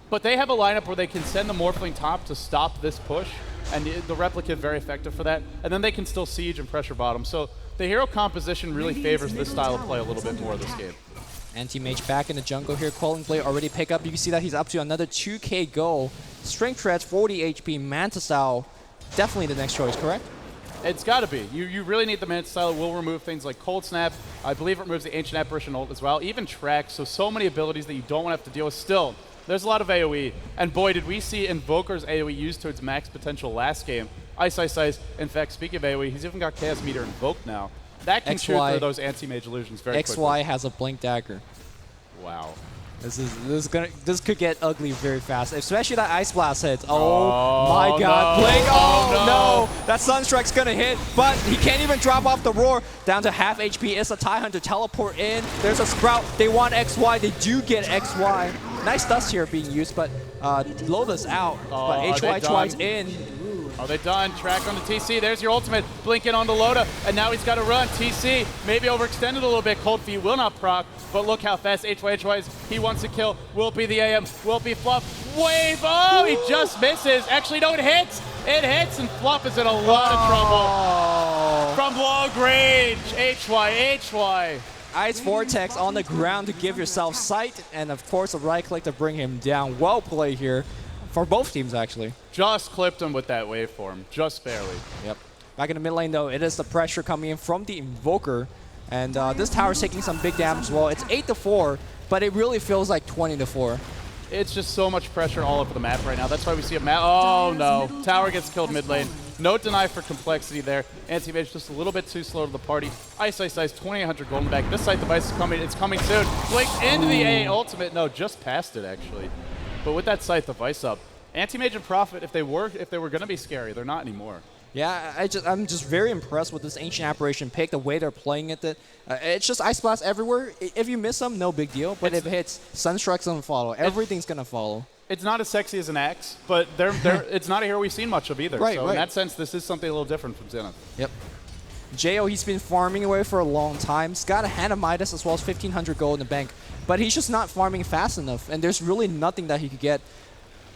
But they have a lineup where they can send the Morphling top to stop this push, and the Replicant very effective for that. And then they can still siege and pressure bottom. So the hero composition really favors this style of play a little bit more this game.
Anti-Mage back in the jungle here. coL and Blade already pick up. You can see that he's up to another 2k goal. Strength Treads, 40 HP, Manta Style. Definitely the next choice, correct?
It's got to be. You really need the Manta Style. It will remove things like Cold Snap. I believe it removes the Ancient Apparition ult as well. Even Track. So many abilities that you don't want to have to deal with. Still, there's a lot of AoE. And boy, did we see Invoker's AoE used to its max potential last game. Ice, Ice, Ice. In fact, speaking of AoE, he's even got Chaos Meteor invoked now. That can shoot through those anti-mage illusions very quickly.
XY has a Blink Dagger.
Wow.
This could get ugly very fast, especially that Ice Blast hits. Oh my God, Blink! Oh no, that Sunstrike's gonna hit, but he can't even drop off the roar. Down to half HP. It's a TIE Hunter teleport in. There's a Sprout. They want XY. They do get XY. Nice dust here being used, but Loda's out. But HY's in.
Are they done? Track on the TC. There's your ultimate. Blinking on the Loda, and now he's got to run. TC maybe overextended a little bit. Cold Feet will not proc, but look how fast HY is. He wants to kill. Will it be the AM? Will it be Fluff? Wave! Oh, he just misses. Actually, no, it hits. It hits, and Fluff is in a lot of trouble. From long range, HY.
Ice Vortex on the ground to give yourself sight, and of course a right click to bring him down. Well played here. For both teams, actually.
Just clipped him with that waveform, just barely.
Yep. Back in the mid lane, though, it is the pressure coming in from the Invoker. And this tower's taking some big damage as well. It's 8-4, but it really feels like 20-4.
It's just so much pressure all over the map right now. That's why we see a map. Oh, no. Tower gets killed mid lane. No deny for complexity there. Anti-Mage just a little bit too slow to the party. Ice, 2,800 golden back. This site device is coming. It's coming soon. Blinked into the A ultimate. No, just past it, actually. But with that Scythe device up, Anti-Mage and Prophet, if they were going to be scary, they're not anymore.
Yeah, I'm just very impressed with this Ancient Apparition pick, the way they're playing it. It's just Ice Blast everywhere. If you miss them, no big deal. But if it hits, Sunstrike's going to follow. Everything's going to follow.
It's not as sexy as an Axe, but it's not a hero we've seen much of either. So in that sense, this is something a little different from Zenith.
Yep. Jo, he's been farming away for a long time. He's got a Hand of Midas as well as 1,500 gold in the bank. But he's just not farming fast enough, and there's really nothing that he could get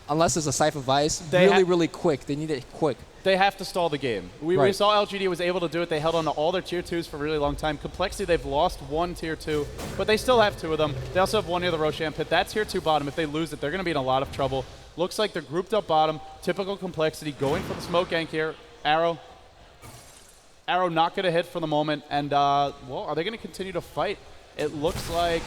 unless it's a Scythe of Ice. Really quick. They need it quick.
They have to stall the game. We saw LGD was able to do it. They held on to all their tier 2s for a really long time. Complexity, they've lost one tier 2, but they still have 2 of them. They also have one near the Roshan pit. That tier 2 bottom, if they lose it, they're going to be in a lot of trouble. Looks like they're grouped up bottom. Typical Complexity going for the smoke gank here. Arrow not going to hit for the moment. And, well, are they going to continue to fight? It looks like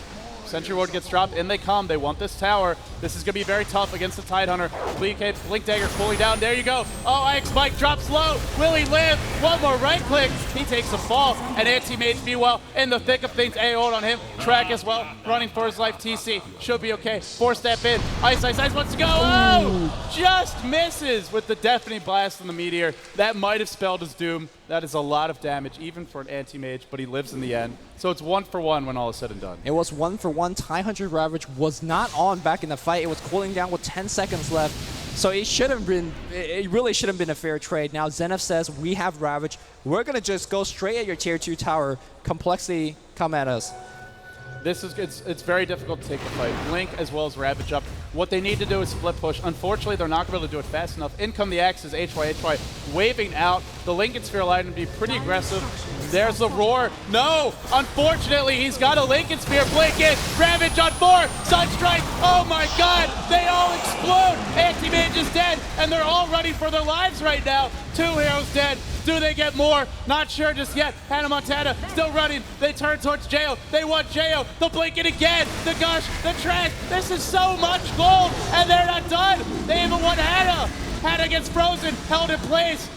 Sentry Ward gets dropped, in they come. They want this tower. This is going to be very tough against the Tidehunter. Blink Dagger cooling down. There you go. Oh, Ix Mike drops low. Will he live? One more right click. He takes a fall. And Anti-Mage, meanwhile, in the thick of things, AO'd on him. Track as well, running for his life. TC should be okay. 4-step in. Ice wants to go. Oh! Just misses with the Deafening Blast and the Meteor. That might have spelled his doom. That is a lot of damage, even for an Anti-Mage, but he lives in the end. So it's 1-for-1 when all is said and done.
It was 1-for-1. Tidehunter Ravage was not on back in the fight. It was cooling down with 10 seconds left. So it should have been, it really should have been a fair trade. Now Zenith says, we have Ravage. We're going to just go straight at your tier 2 tower. Complexity, come at us.
It's very difficult to take the fight. Link as well as Ravage up. What they need to do is split push. Unfortunately, they're not going to be able to do it fast enough. In come the axes, HY waving out. The Lincoln Sphere allowed him to be pretty aggressive. There's the roar. No! Unfortunately, he's got a Lincoln Sphere. Blink in. Ravage on 4. Sunstrike. Oh my god! They all explode! Anti-Mage is dead, and they're all running for their lives right now. 2 heroes dead. Do they get more? Not sure just yet. Hannah Montana still running. They turn towards Jayo. They want Jayo. They'll blink it again. The gush, the trash. This is so much gold, and they're not done. They even want Hannah. Hannah gets frozen, held in place,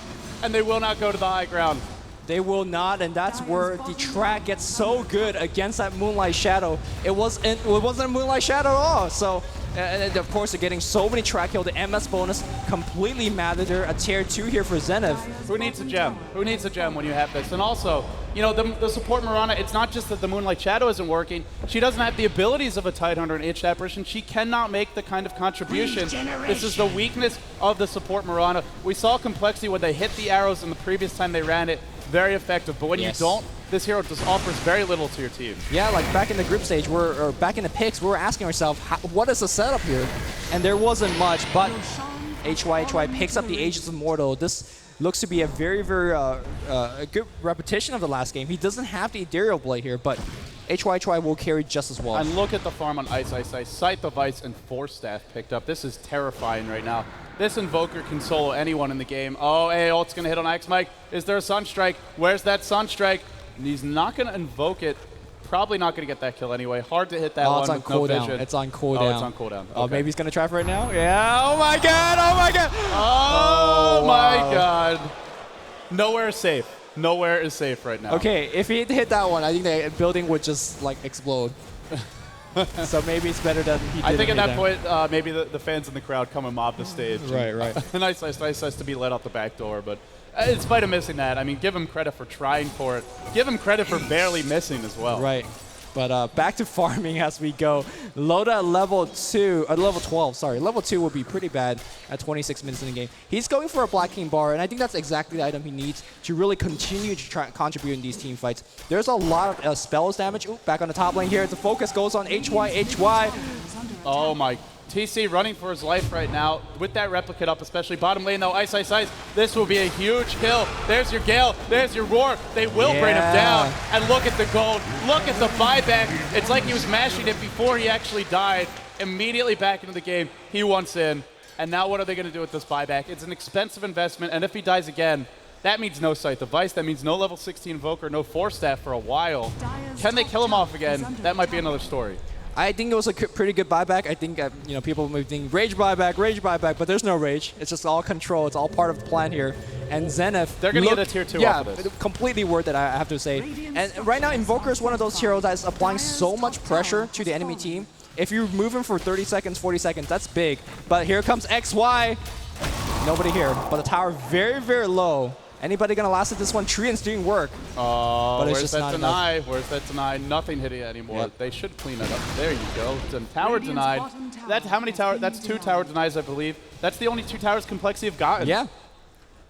and they will not go to the high ground.
They will not, and that's where the track gets so good against that Moonlight Shadow. It wasn't a Moonlight Shadow at all. So, and of course, they're getting so many track kill. The MS bonus completely mattered. They're a tier 2 here for Zenith.
Who needs a gem? Who needs a gem when you have this? And also, you know, the support Mirana, it's not just that the Moonlight Shadow isn't working. She doesn't have the abilities of a Tidehunter and H apparition. She cannot make the kind of contribution. This is the weakness of the support Mirana. We saw Complexity when they hit the arrows in the previous time they ran it. Very effective, but when you don't, this hero just offers very little to your team. Yeah,
like back in the group stage, or back in the picks, we were asking ourselves, what is the setup here? And there wasn't much, but HY picks up the Aegis Immortal. This looks to be a very, very a good repetition of the last game. He doesn't have the Ethereal Blade here, but HY will carry just as well.
And look at the farm on Ice. Scythe of Ice and Force Staff picked up. This is terrifying right now. This Invoker can solo anyone in the game. Oh, hey, ult's going to hit on Ix Mike. Is there a Sunstrike? Where's that Sunstrike? And he's not going to invoke it. Probably not going to get that kill anyway. Hard to hit that one with no vision.
It's on cooldown.
Oh, it's on cooldown. Okay.
Oh, maybe he's going to try for it now? Yeah. Oh, my God. Oh, my God.
Oh, my God. Nowhere is safe. Nowhere is safe right now.
Okay, if he hit that one, I think the building would just, like, explode. So maybe it's better that he didn't.
I think at that point, maybe the fans in the crowd come and mob the stage.
Right.
Nice has to be let out the back door, but in spite of missing that, I mean, give him credit for trying for it. Give him credit for barely missing as well.
Right. But back to farming as we go. Loda at level 12, sorry. Level 2 will be pretty bad at 26 minutes in the game. He's going for a Black King bar, and I think that's exactly the item he needs to really continue to contribute in these team fights. There's a lot of spells damage. Ooh, back on the top lane here. The focus goes on HY.
Oh my. TC running for his life right now with that replicate up, especially bottom lane though. Ice. This will be a huge kill. There's your Gale. There's your Roar. They will bring him down. And look at the gold. Look at the buyback. It's like he was mashing it before he actually died. Immediately back into the game. He wants in. And now what are they going to do with this buyback? It's an expensive investment. And if he dies again, that means no Scythe of Ice. That means no level 16 Invoker, no Force Staff for a while. Can they kill him off again? That might be another story.
I think it was a pretty good buyback. I think people may think rage buyback, but there's no rage. It's just all control. It's all part of the plan here. And Zenith,
they're gonna get a tier 2 off of this.
Completely worth it, I have to say. And right now, Invoker is one of those heroes that's applying so much pressure to the enemy team. If you move him for 30 seconds, 40 seconds, that's big. But here comes XY. Nobody here. But the tower very, very low. Anybody gonna last at this one? Trian's doing work.
Oh,
but it's
where's
just
that
not
deny?
enough.
Where's that deny? Nothing hitting it anymore.
Yep.
They should clean it up. There you go. Tower denied. That's how many tower? That's 2 tower denies, I believe. That's the only 2 towers Complexity have gotten.
Yeah.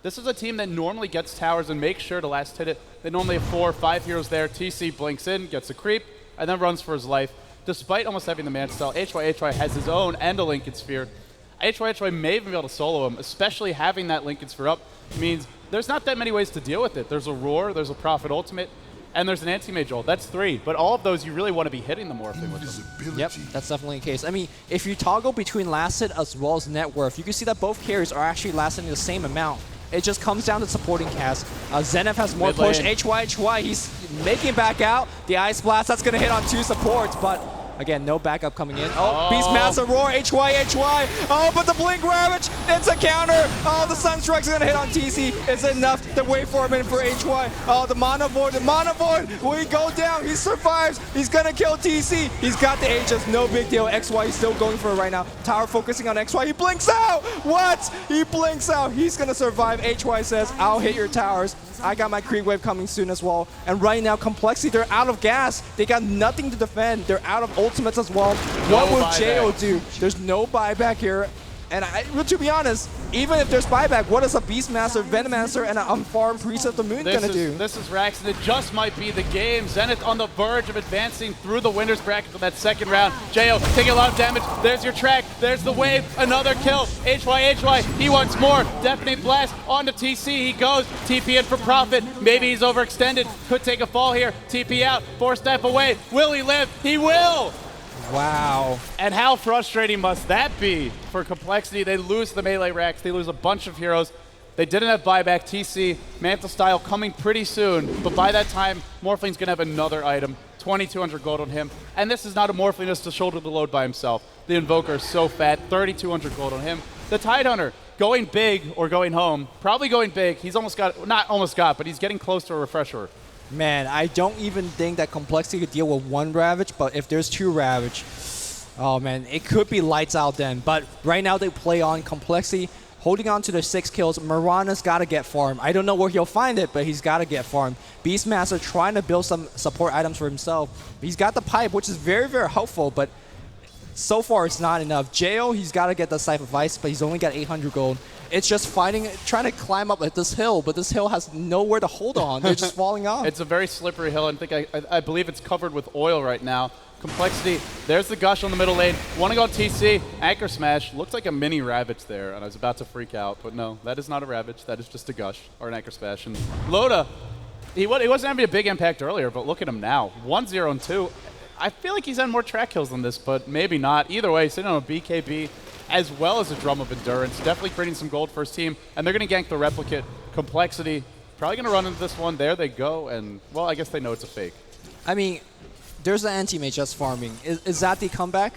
This is a team that normally gets towers and makes sure to last hit it. They normally have 4 or 5 heroes there. TC blinks in, gets a creep, and then runs for his life. Despite almost having the man style, HY has his own and a Lincoln Sphere. HY may even be able to solo him, especially having that Lincoln Sphere up means there's not that many ways to deal with it. There's a Roar, there's a Prophet Ultimate, and there's an Anti-Mage ult. That's 3, but all of those you really want to be hitting the morphing with them.
Yep, that's definitely the case. I mean, if you toggle between last hit as well as net worth, you can see that both carries are actually lasting the same amount. It just comes down to supporting cast. Zenith has more push. HY, he's making back out. The Ice Blast, that's going to hit on 2 supports, but Again, no backup coming in. Oh, Beastmaster Roar, HY. Oh, but the Blink Ravage, it's a counter. Oh, the Sunstrike's gonna hit on TC. It's enough to wait for a minute for HY. Oh, the Mana Void, will he go down? He survives. He's gonna kill TC. He's got the Aegis, no big deal. XY is still going for it right now. Tower focusing on XY. He blinks out. What? He blinks out. He's gonna survive. HY says, I'll hit your towers. I got my creep wave coming soon as well. And right now, Complexity, they're out of gas. They got nothing to defend. They're out of ultimates as well. What will JO do? There's no buyback here. And to be honest, even if there's buyback, what is a Beastmaster, Venomancer, and an unfarmed Priest of the Moon gonna do?
This is Rax, and it just might be the game. Zenith on the verge of advancing through the winner's bracket for that second round. JO taking a lot of damage. There's your track. There's the wave. Another kill. HY. He wants more. Deafening Blast onto TC. He goes. TP in for Profit. Maybe he's overextended. Could take a fall here. TP out. 4-step away. Will he live? He will!
Wow.
And how frustrating must that be for Complexity? They lose the melee racks. They lose a bunch of heroes. They didn't have buyback. TC, Mantle Style coming pretty soon. But by that time, Morphling's going to have another item. 2,200 gold on him. And this is not a Morphling that's to shoulder the load by himself. The Invoker is so fat. 3,200 gold on him. The Tidehunter going big or going home. Probably going big. He's almost got, not almost got, but he's getting close to a refresher.
Man, I don't even think that Complexity could deal with one Ravage, but if there's two Ravage, oh man, it could be lights out then. But right now they play on Complexity, holding on to their 6 kills. Mirana's got to get farmed. I don't know where he'll find it, but he's got to get farmed. Beastmaster trying to build some support items for himself. He's got the pipe, which is very, very helpful, but so far it's not enough. JO, he's got to get the Scythe of Ice, but he's only got 800 gold. It's just fighting, trying to climb up at this hill, but this hill has nowhere to hold on. They're just falling off.
It's a very slippery hill, and I believe it's covered with oil right now. Complexity, there's the Gush on the middle lane. Want to go TC, Anchor Smash. Looks like a mini Ravage there, and I was about to freak out, but no, that is not a Ravage. That is just a Gush, or an Anchor Smash. And Loda, he wasn't having a big impact earlier, but look at him now. 1-0 and 2. I feel like he's had more track kills than this, but maybe not. Either way, sitting on a BKB, as well as a Drum of Endurance, definitely creating some gold for his team, and they're going to gank the Replicate. Complexity, probably going to run into this one. There they go, and, well, I guess they know it's a fake.
I mean, there's an Anti-Mage just farming. Is that the comeback?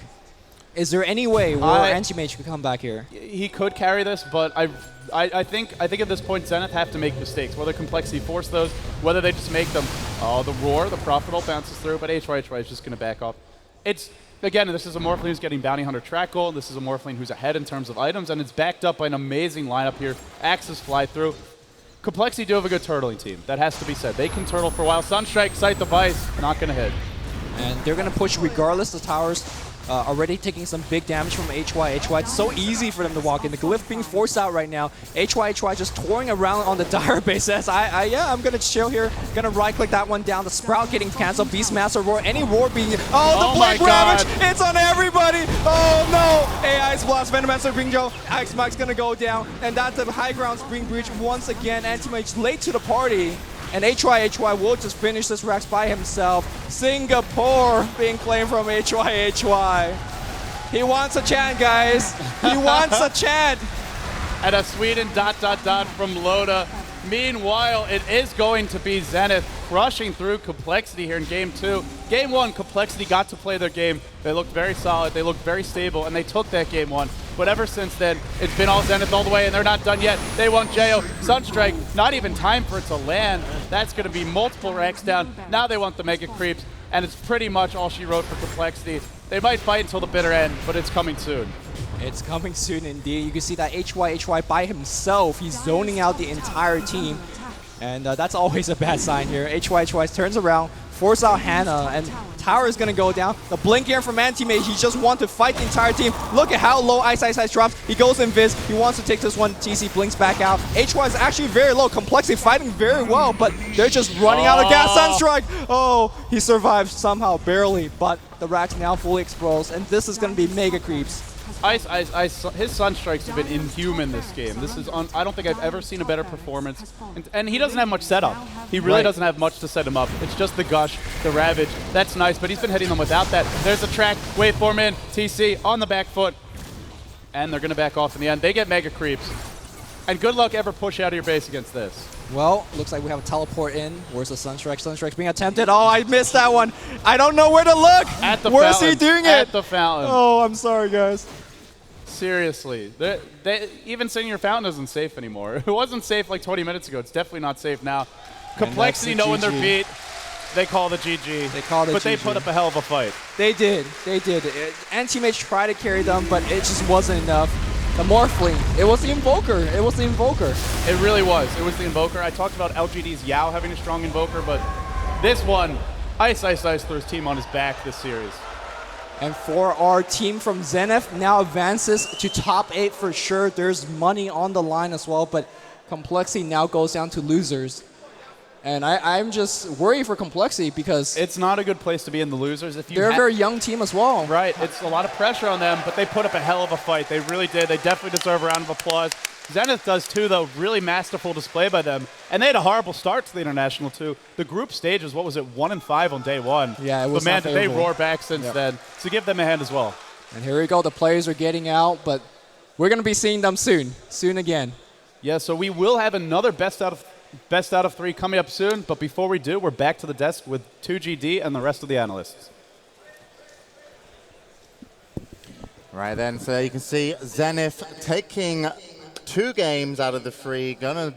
Is there any way where Anti-Mage could come back here? He
could carry this, but I think at this point Zenith have to make mistakes. Whether Complexity force those, whether they just make them. Oh, the Roar, the Prophet ult bounces through, but HY is just going to back off. Again, this is a Morphling who's getting Bounty Hunter track gold. This is a Morphling who's ahead in terms of items, and it's backed up by an amazing lineup here. Axes fly through. Complexity do have a good turtling team. That has to be said. They can turtle for a while. Sunstrike, Scythe of Ice, not going to hit.
And they're going to push regardless. The towers already taking some big damage from HY. It's so easy for them to walk in. The Glyph being forced out right now. HY just touring around on the Dire base. Says, I'm going to chill here. Going to right-click that one down. The Sprout getting canceled. Beastmaster Roar. Any Roar being... Oh, the Blink Ravage! It's on everybody! Oh, no! AI's Blast. Venomancer being Joe. X-Mike's going to go down. And that's the high ground Spring Breach once again. Anti-Mage late to the party. And HY will just finish this Rax by himself. Singapore being claimed from HY. He wants a chant, guys. He wants a chant.
And a Sweden ... from Loda. Meanwhile, it is going to be Zenith crushing through Complexity here in Game 2. Game 1, Complexity got to play their game. They looked very solid, they looked very stable, and they took that Game 1. But ever since then, it's been all Zenith all the way, and they're not done yet. They want JO. Sunstrike, not even time for it to land. That's going to be multiple racks down. Now they want the Mega Creeps, and it's pretty much all she wrote for Complexity. They might fight until the bitter end, but it's coming soon.
It's coming soon indeed. You can see that HY by himself. He's zoning out the entire team. And that's always a bad sign here. HY turns around, force out Hannah, and tower is going to go down. The blink here from Anti-Mage. He just wants to fight the entire team. Look at how low Ice drops. He goes Invis. He wants to take this one. TC blinks back out. HY is actually very low. Complexity fighting very well, but they're just running out of gas. Sunstrike. Oh, he survived somehow, barely, but the Rax now fully exposed, and this is going to be Mega Creeps.
Ice, his Sunstrikes have been inhuman this game. This is I don't think I've ever seen a better performance. And he doesn't have much setup. He really doesn't have much to set him up. It's just the Gush, the Ravage. That's nice, but he's been hitting them without that. There's a track, waveform in, TC on the back foot. And they're going to back off in the end. They get Mega Creeps. And good luck ever push out of your base against this.
Well, looks like we have a teleport in. Where's the Sunstrike? Sunstrike's being attempted. Oh, I missed that one. I don't know where to look.
At the
Where's
fountain.
he doing it?
At the fountain.
Oh, I'm sorry, guys.
Seriously. Even sitting your fountain isn't safe anymore. It wasn't safe like 20 minutes ago. It's definitely not safe now. Complexity knowing they're beat. They call the GG.
They call it
But
GG.
they put up a hell of a fight.
They did. They did. And teammates tried to carry them, but it just wasn't enough. The Morphling. It was the Invoker. It was the Invoker.
It really was. It was the Invoker. I talked about LGD's Yao having a strong Invoker, but this one, Ice threw his team on his back this series.
And for our team from Zenith, now advances to top 8 for sure. There's money on the line as well, but Complexity now goes down to losers. And I'm just worried for Complexity because
it's not a good place to be in the losers. If
they're a very young team as well.
Right. It's a lot of pressure on them, but they put up a hell of a fight. They really did. They definitely deserve a round of applause. Zenith does too, though. Really masterful display by them. And they had a horrible start to the International, too. The group stage is, 1-5 on day one.
Yeah, it was
But, man,
not
did they
favorable.
roar back since then. So give them a hand as well.
And here we go. The players are getting out, but we're going to be seeing them soon. Soon again.
Yeah, so we will have another best out of 3 coming up soon. But before we do, we're back to the desk with 2GD and the rest of the analysts.
Right then, so you can see Zenith taking 2 games out of the 3, gonna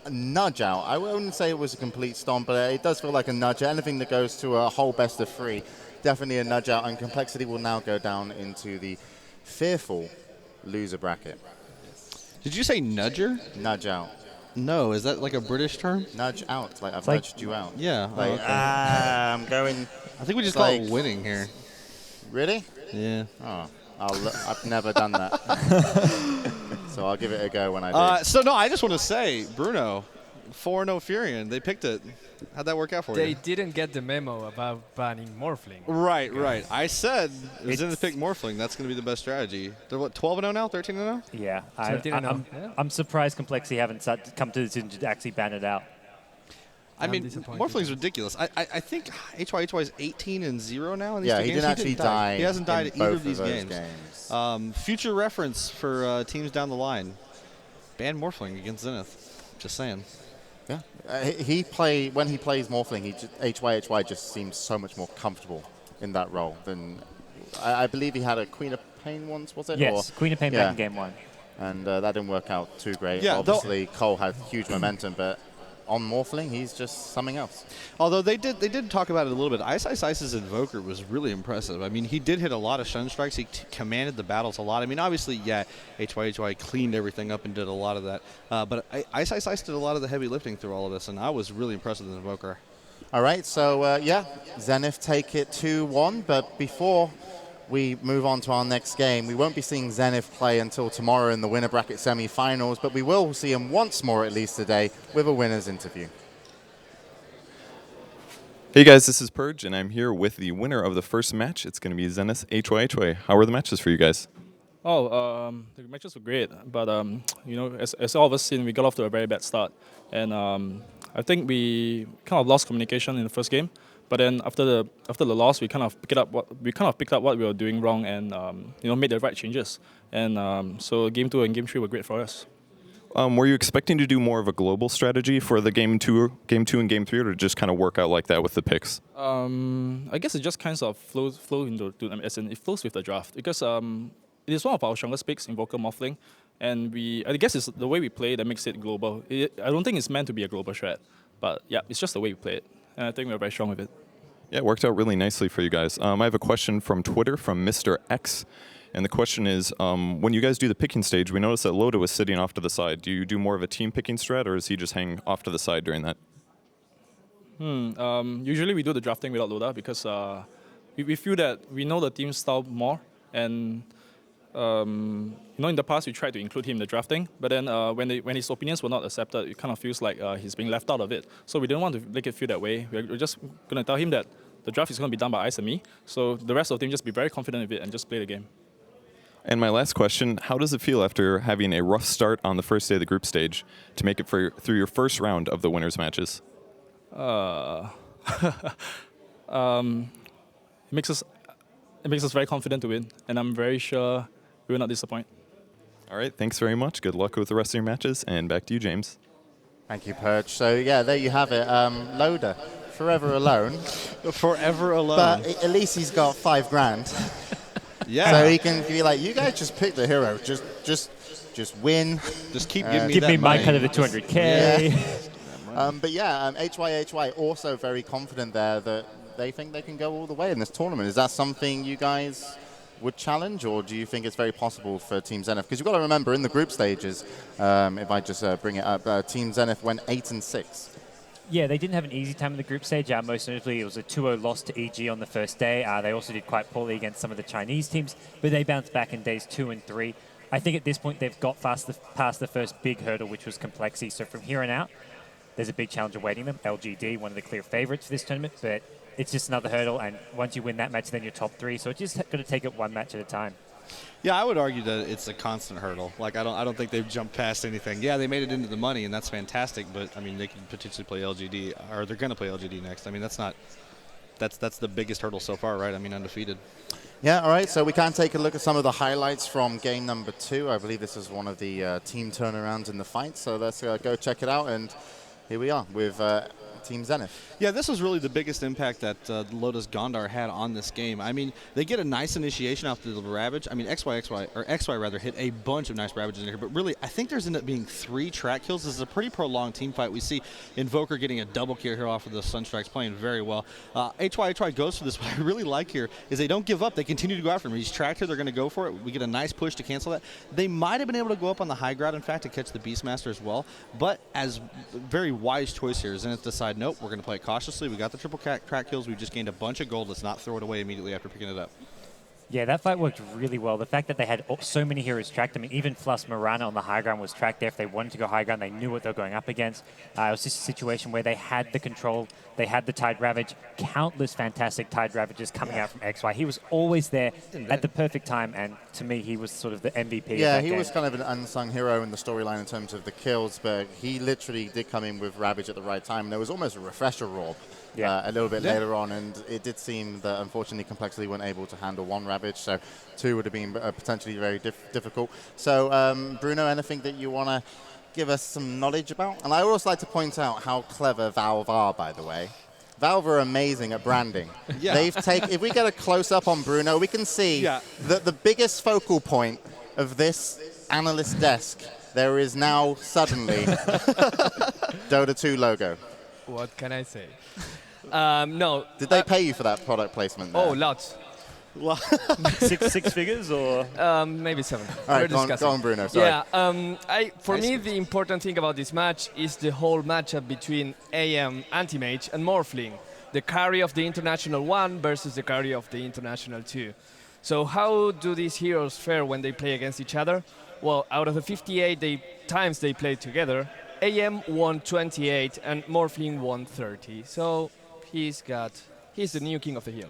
nudge out. I wouldn't say it was a complete stomp, but it does feel like a nudge. Anything that goes to a whole best of 3, definitely a nudge out, and Complexity will now go down into the fearful loser bracket.
Did you say nudger?
Nudge out.
No, is that like a British term?
Nudge out, like I've
like-
nudged you out.
Yeah.
Like,
okay.
I'm going.
I think we just
it's
call
like-
it winning here.
Really?
Yeah.
Oh, I've never done that. So I'll give it a go when I do.
So no, I just want to say, Bruno, 4-0 Furion, they picked it. How'd that work out for
They
you?
didn't get the memo about banning Morphling.
Right, right. I said
It's-
Zenith pick Morphling. That's going to be the best strategy. They're what, 12-0 now, 13-0?
Yeah,
I didn't know. Yeah.
I'm surprised Complexity haven't come to the decision to actually ban it out.
I
I'm
mean,
disappointed.
Morphling's ridiculous. I think HYHY is 18-0 now in these
Yeah,
two
he
games.
didn't actually die.
He hasn't died
in
in either
both
of these
those
games. Future reference for teams down the line. Ban Morphling against Zenith. Just saying.
Yeah, when he plays Morphling, HYHY just seems so much more comfortable in that role than I believe he had a Queen of Pain once, was it?
Yes, Queen of Pain
yeah.
back in game 1.
And that didn't work out too great.
Yeah,
Obviously, coL had huge momentum, but on Morphling, he's just something else.
Although they did talk about it a little bit. Ice's Invoker was really impressive. I mean, he did hit a lot of stun strikes. He commanded the battles a lot. I mean, obviously, yeah, HYHY cleaned everything up and did a lot of that. But Ice did a lot of the heavy lifting through all of this, and I was really impressed with the Invoker.
All right, so yeah, Zenith take it 2-1, but before we move on to our next game, we won't be seeing Zenith play until tomorrow in the winner bracket semi-finals, but we will see him once more at least today with a winner's interview.
Hey guys, this is Purge, and I'm here with the winner of the first match. It's going to be Zenith HYHY. How were the matches for you guys?
The matches were great, but as all of us seen, we got off to a very bad start, and I think we kind of lost communication in the first game. But then after the loss, we kind of picked up what we were doing wrong, and made the right changes. And so game 2 and game 3 were great for us.
Were you expecting to do more of a global strategy for the game 2 and game 3, or to just kind of work out like that with the picks?
I guess it just kind of flow into, as in it flows with the draft, because it is one of our strongest picks, Invoker Morphling, and I guess it's the way we play that makes it global. I don't think it's meant to be a global strat, but yeah, it's just the way we play it, and I think we're very strong with it.
Yeah, it worked out really nicely for you guys. I have a question from Twitter from Mr. X, and the question is, when you guys do the picking stage, we noticed that Loda was sitting off to the side. Do you do more of a team picking strat, or is he just hanging off to the side during that?
Usually we do the drafting without Loda because we feel that we know the team style more, and in the past we tried to include him in the drafting, but then when his opinions were not accepted, it kind of feels like he's being left out of it. So we didn't want to make it feel that way. We're just going to tell him that the draft is going to be done by Ice and me, so the rest of the team just be very confident with it and just play the game.
And my last question, how does it feel after having a rough start on the first day of the group stage to make it through your first round of the winners matches?
It makes us very confident to win, and I'm very sure we will not disappoint.
All right, thanks very much. Good luck with the rest of your matches, and back to you, James.
Thank you, Perch. So, yeah, there you have it. Loader, forever alone.
Forever alone.
But at least he's got $5,000.
Yeah.
So he can be like, you guys just pick the hero. Just win.
Just keep giving me
Give
that
me my
money.
cut of the 200K.
Yeah. But yeah, HYHY also very confident there that they think they can go all the way in this tournament. Is that something you guys would challenge, or do you think it's very possible for Team Zenith? Because you've got to remember, in the group stages, if I just bring it up, Team Zenith went 8-6.
Yeah, they didn't have an easy time in the group stage. Most notably, it was a 2-0 loss to EG on the first day. They also did quite poorly against some of the Chinese teams, but they bounced back in days 2 and 3. I think at this point they've got past the first big hurdle, which was complexity. So from here on out, there's a big challenge awaiting them. LGD, one of the clear favorites for this tournament, but it's just another hurdle, and once you win that match, then you're top 3. So it's just going to take it one match at a time.
Yeah, I would argue that it's a constant hurdle. Like I don't think they've jumped past anything. Yeah, they made it into the money, and that's fantastic. But I mean, they could potentially play LGD, or they're going to play LGD next. I mean, that's the biggest hurdle so far, right? I mean, undefeated.
Yeah, all right, so we can take a look at some of the highlights from game number 2. I believe this is one of the team turnarounds in the fight, so let's go check it out, and here we are with Team Zenith.
Yeah, this was really the biggest impact that Lotus Gondar had on this game. I mean, they get a nice initiation after the Ravage. I mean, XY hit a bunch of nice Ravages in here, but really, I think there's ended up being 3 track kills. This is a pretty prolonged team fight. We see Invoker getting a double kill here off of the Sunstrikes, playing very well. HY goes for this. What I really like here is they don't give up. They continue to go after him. He's tracked here. They're going to go for it. We get a nice push to cancel that. They might have been able to go up on the high ground, in fact, to catch the Beastmaster as well, but as very wise choice here, Zenith decide, nope, we're going to play it cautiously. We got the triple track kills. We just gained a bunch of gold. Let's not throw it away immediately after picking it up.
Yeah, that fight worked really well. The fact that they had so many heroes tracked, I mean, even Fluss Morana on the high ground was tracked there. If they wanted to go high ground, they knew what they were going up against. It was just a situation where they had the control, they had the Tide Ravage, countless fantastic Tide Ravages coming out from XY. He was always there at the perfect time, and to me, he was sort of the MVP.
Yeah, he was kind of an unsung hero in the storyline in terms of the kills, but he literally did come in with Ravage at the right time. There was almost a refresher roar. A little bit later on, and it did seem that unfortunately Complexity weren't able to handle 1 Ravage, so 2 would have been potentially very difficult. So, Bruno, anything that you want to give us some knowledge about? And I would also like to point out how clever Valve are, by the way. Valve are amazing at branding.
Yeah.
If we get a close-up on Bruno, we can see that the biggest focal point of this analyst desk, there is now suddenly Dota 2 logo.
What can I say? No.
Did they pay you for that product placement there?
Oh, lots.
six figures or?
Maybe 7.
All right, go on, Bruno. Sorry.
Yeah, for me, the important thing about this match is the whole matchup between AM Anti-Mage and Morphling, the carry of the International 1 versus the carry of the International 2. So how do these heroes fare when they play against each other? Well, out of the 58 times they played together, AM won 28 and Morphling won 30. So he's the new king of the hill.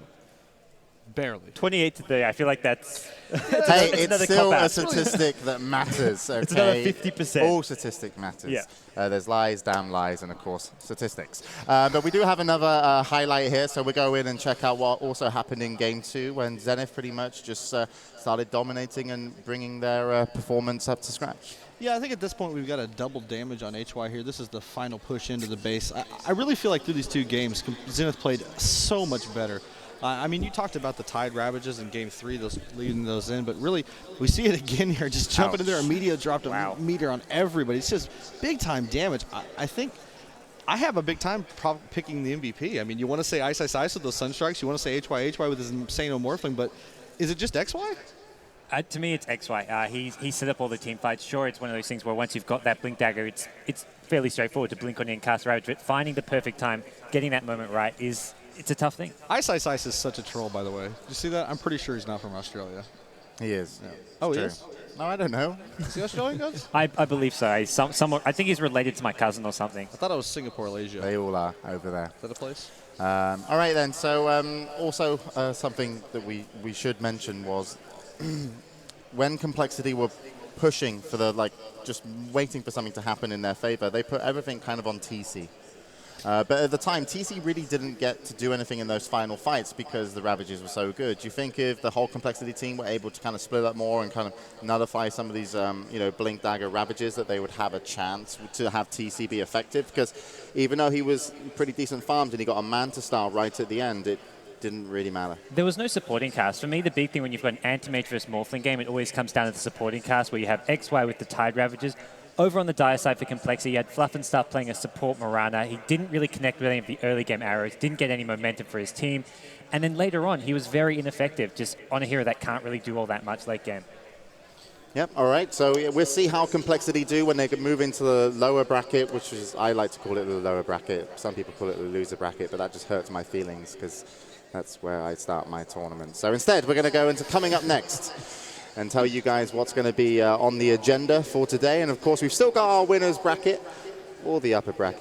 Barely.
28 to 30. I feel like that's.
Hey, it's still a statistic that matters. Okay?
It's another 50%.
All statistic matters.
Yeah.
There's lies, damn lies, and of course statistics. But we do have another highlight here, so we'll go in and check out what also happened in Game 2 when Zenith pretty much just started dominating and bringing their performance up to scratch.
Yeah, I think at this point we've got a double damage on HY here. This is the final push into the base. I really feel like through these 2 games, Zenith played so much better. I mean, you talked about the Tide Ravages in Game 3, leading those in, but really, we see it again here, just jumping in there. Immediately dropped a meter on everybody. It's just big-time damage. I think I have a big time picking the MVP. I mean, you want to say Ice with those Sunstrikes, you want to say HY with his insane Morphling, but is it just XY?
To me, it's XY. He set up all the team fights. Sure, it's one of those things where once you've got that Blink Dagger, it's fairly straightforward to blink on in, cast Ravage, but finding the perfect time, getting that moment right it's a tough thing.
Ice is such a troll, by the way. Did you see that? I'm pretty sure he's not from Australia.
He is.
Yeah. Oh, he
true.
is?
No, I don't know.
Is he Australian, guys?
I believe so. I think he's related to my cousin or something.
I thought it was Singapore, Malaysia.
They all are over there.
Is that a place?
All right, then. So also something that we should mention was when Complexity were pushing for just waiting for something to happen in their favor, they put everything kind of on TC. But at the time, TC really didn't get to do anything in those final fights because the Ravages were so good. Do you think if the whole Complexity team were able to kind of split up more and kind of nullify some of these, Blink Dagger Ravages, that they would have a chance to have TC be effective? Because even though he was pretty decent farmed and he got a Manta Star right at the end, it didn't really matter.
There was no supporting cast. For me, the big thing when you've got an anti-mage versus Morphling game, it always comes down to the supporting cast, where you have XY with the Tide Ravages. Over on the dire side for Complexity, you had Fluff and Stuff playing a support Mirana. He didn't really connect with any of the early game arrows, didn't get any momentum for his team. And then later on, he was very ineffective, just on a hero that can't really do all that much late game.
Yep, all right. So we'll see how Complexity do when they move into the lower bracket, which is, I like to call it the lower bracket. Some people call it the loser bracket, but that just hurts my feelings because that's where I start my tournament. So instead, we're going to go into coming up next and tell you guys what's going to be on the agenda for today. And of course, we've still got our winners bracket or the upper bracket.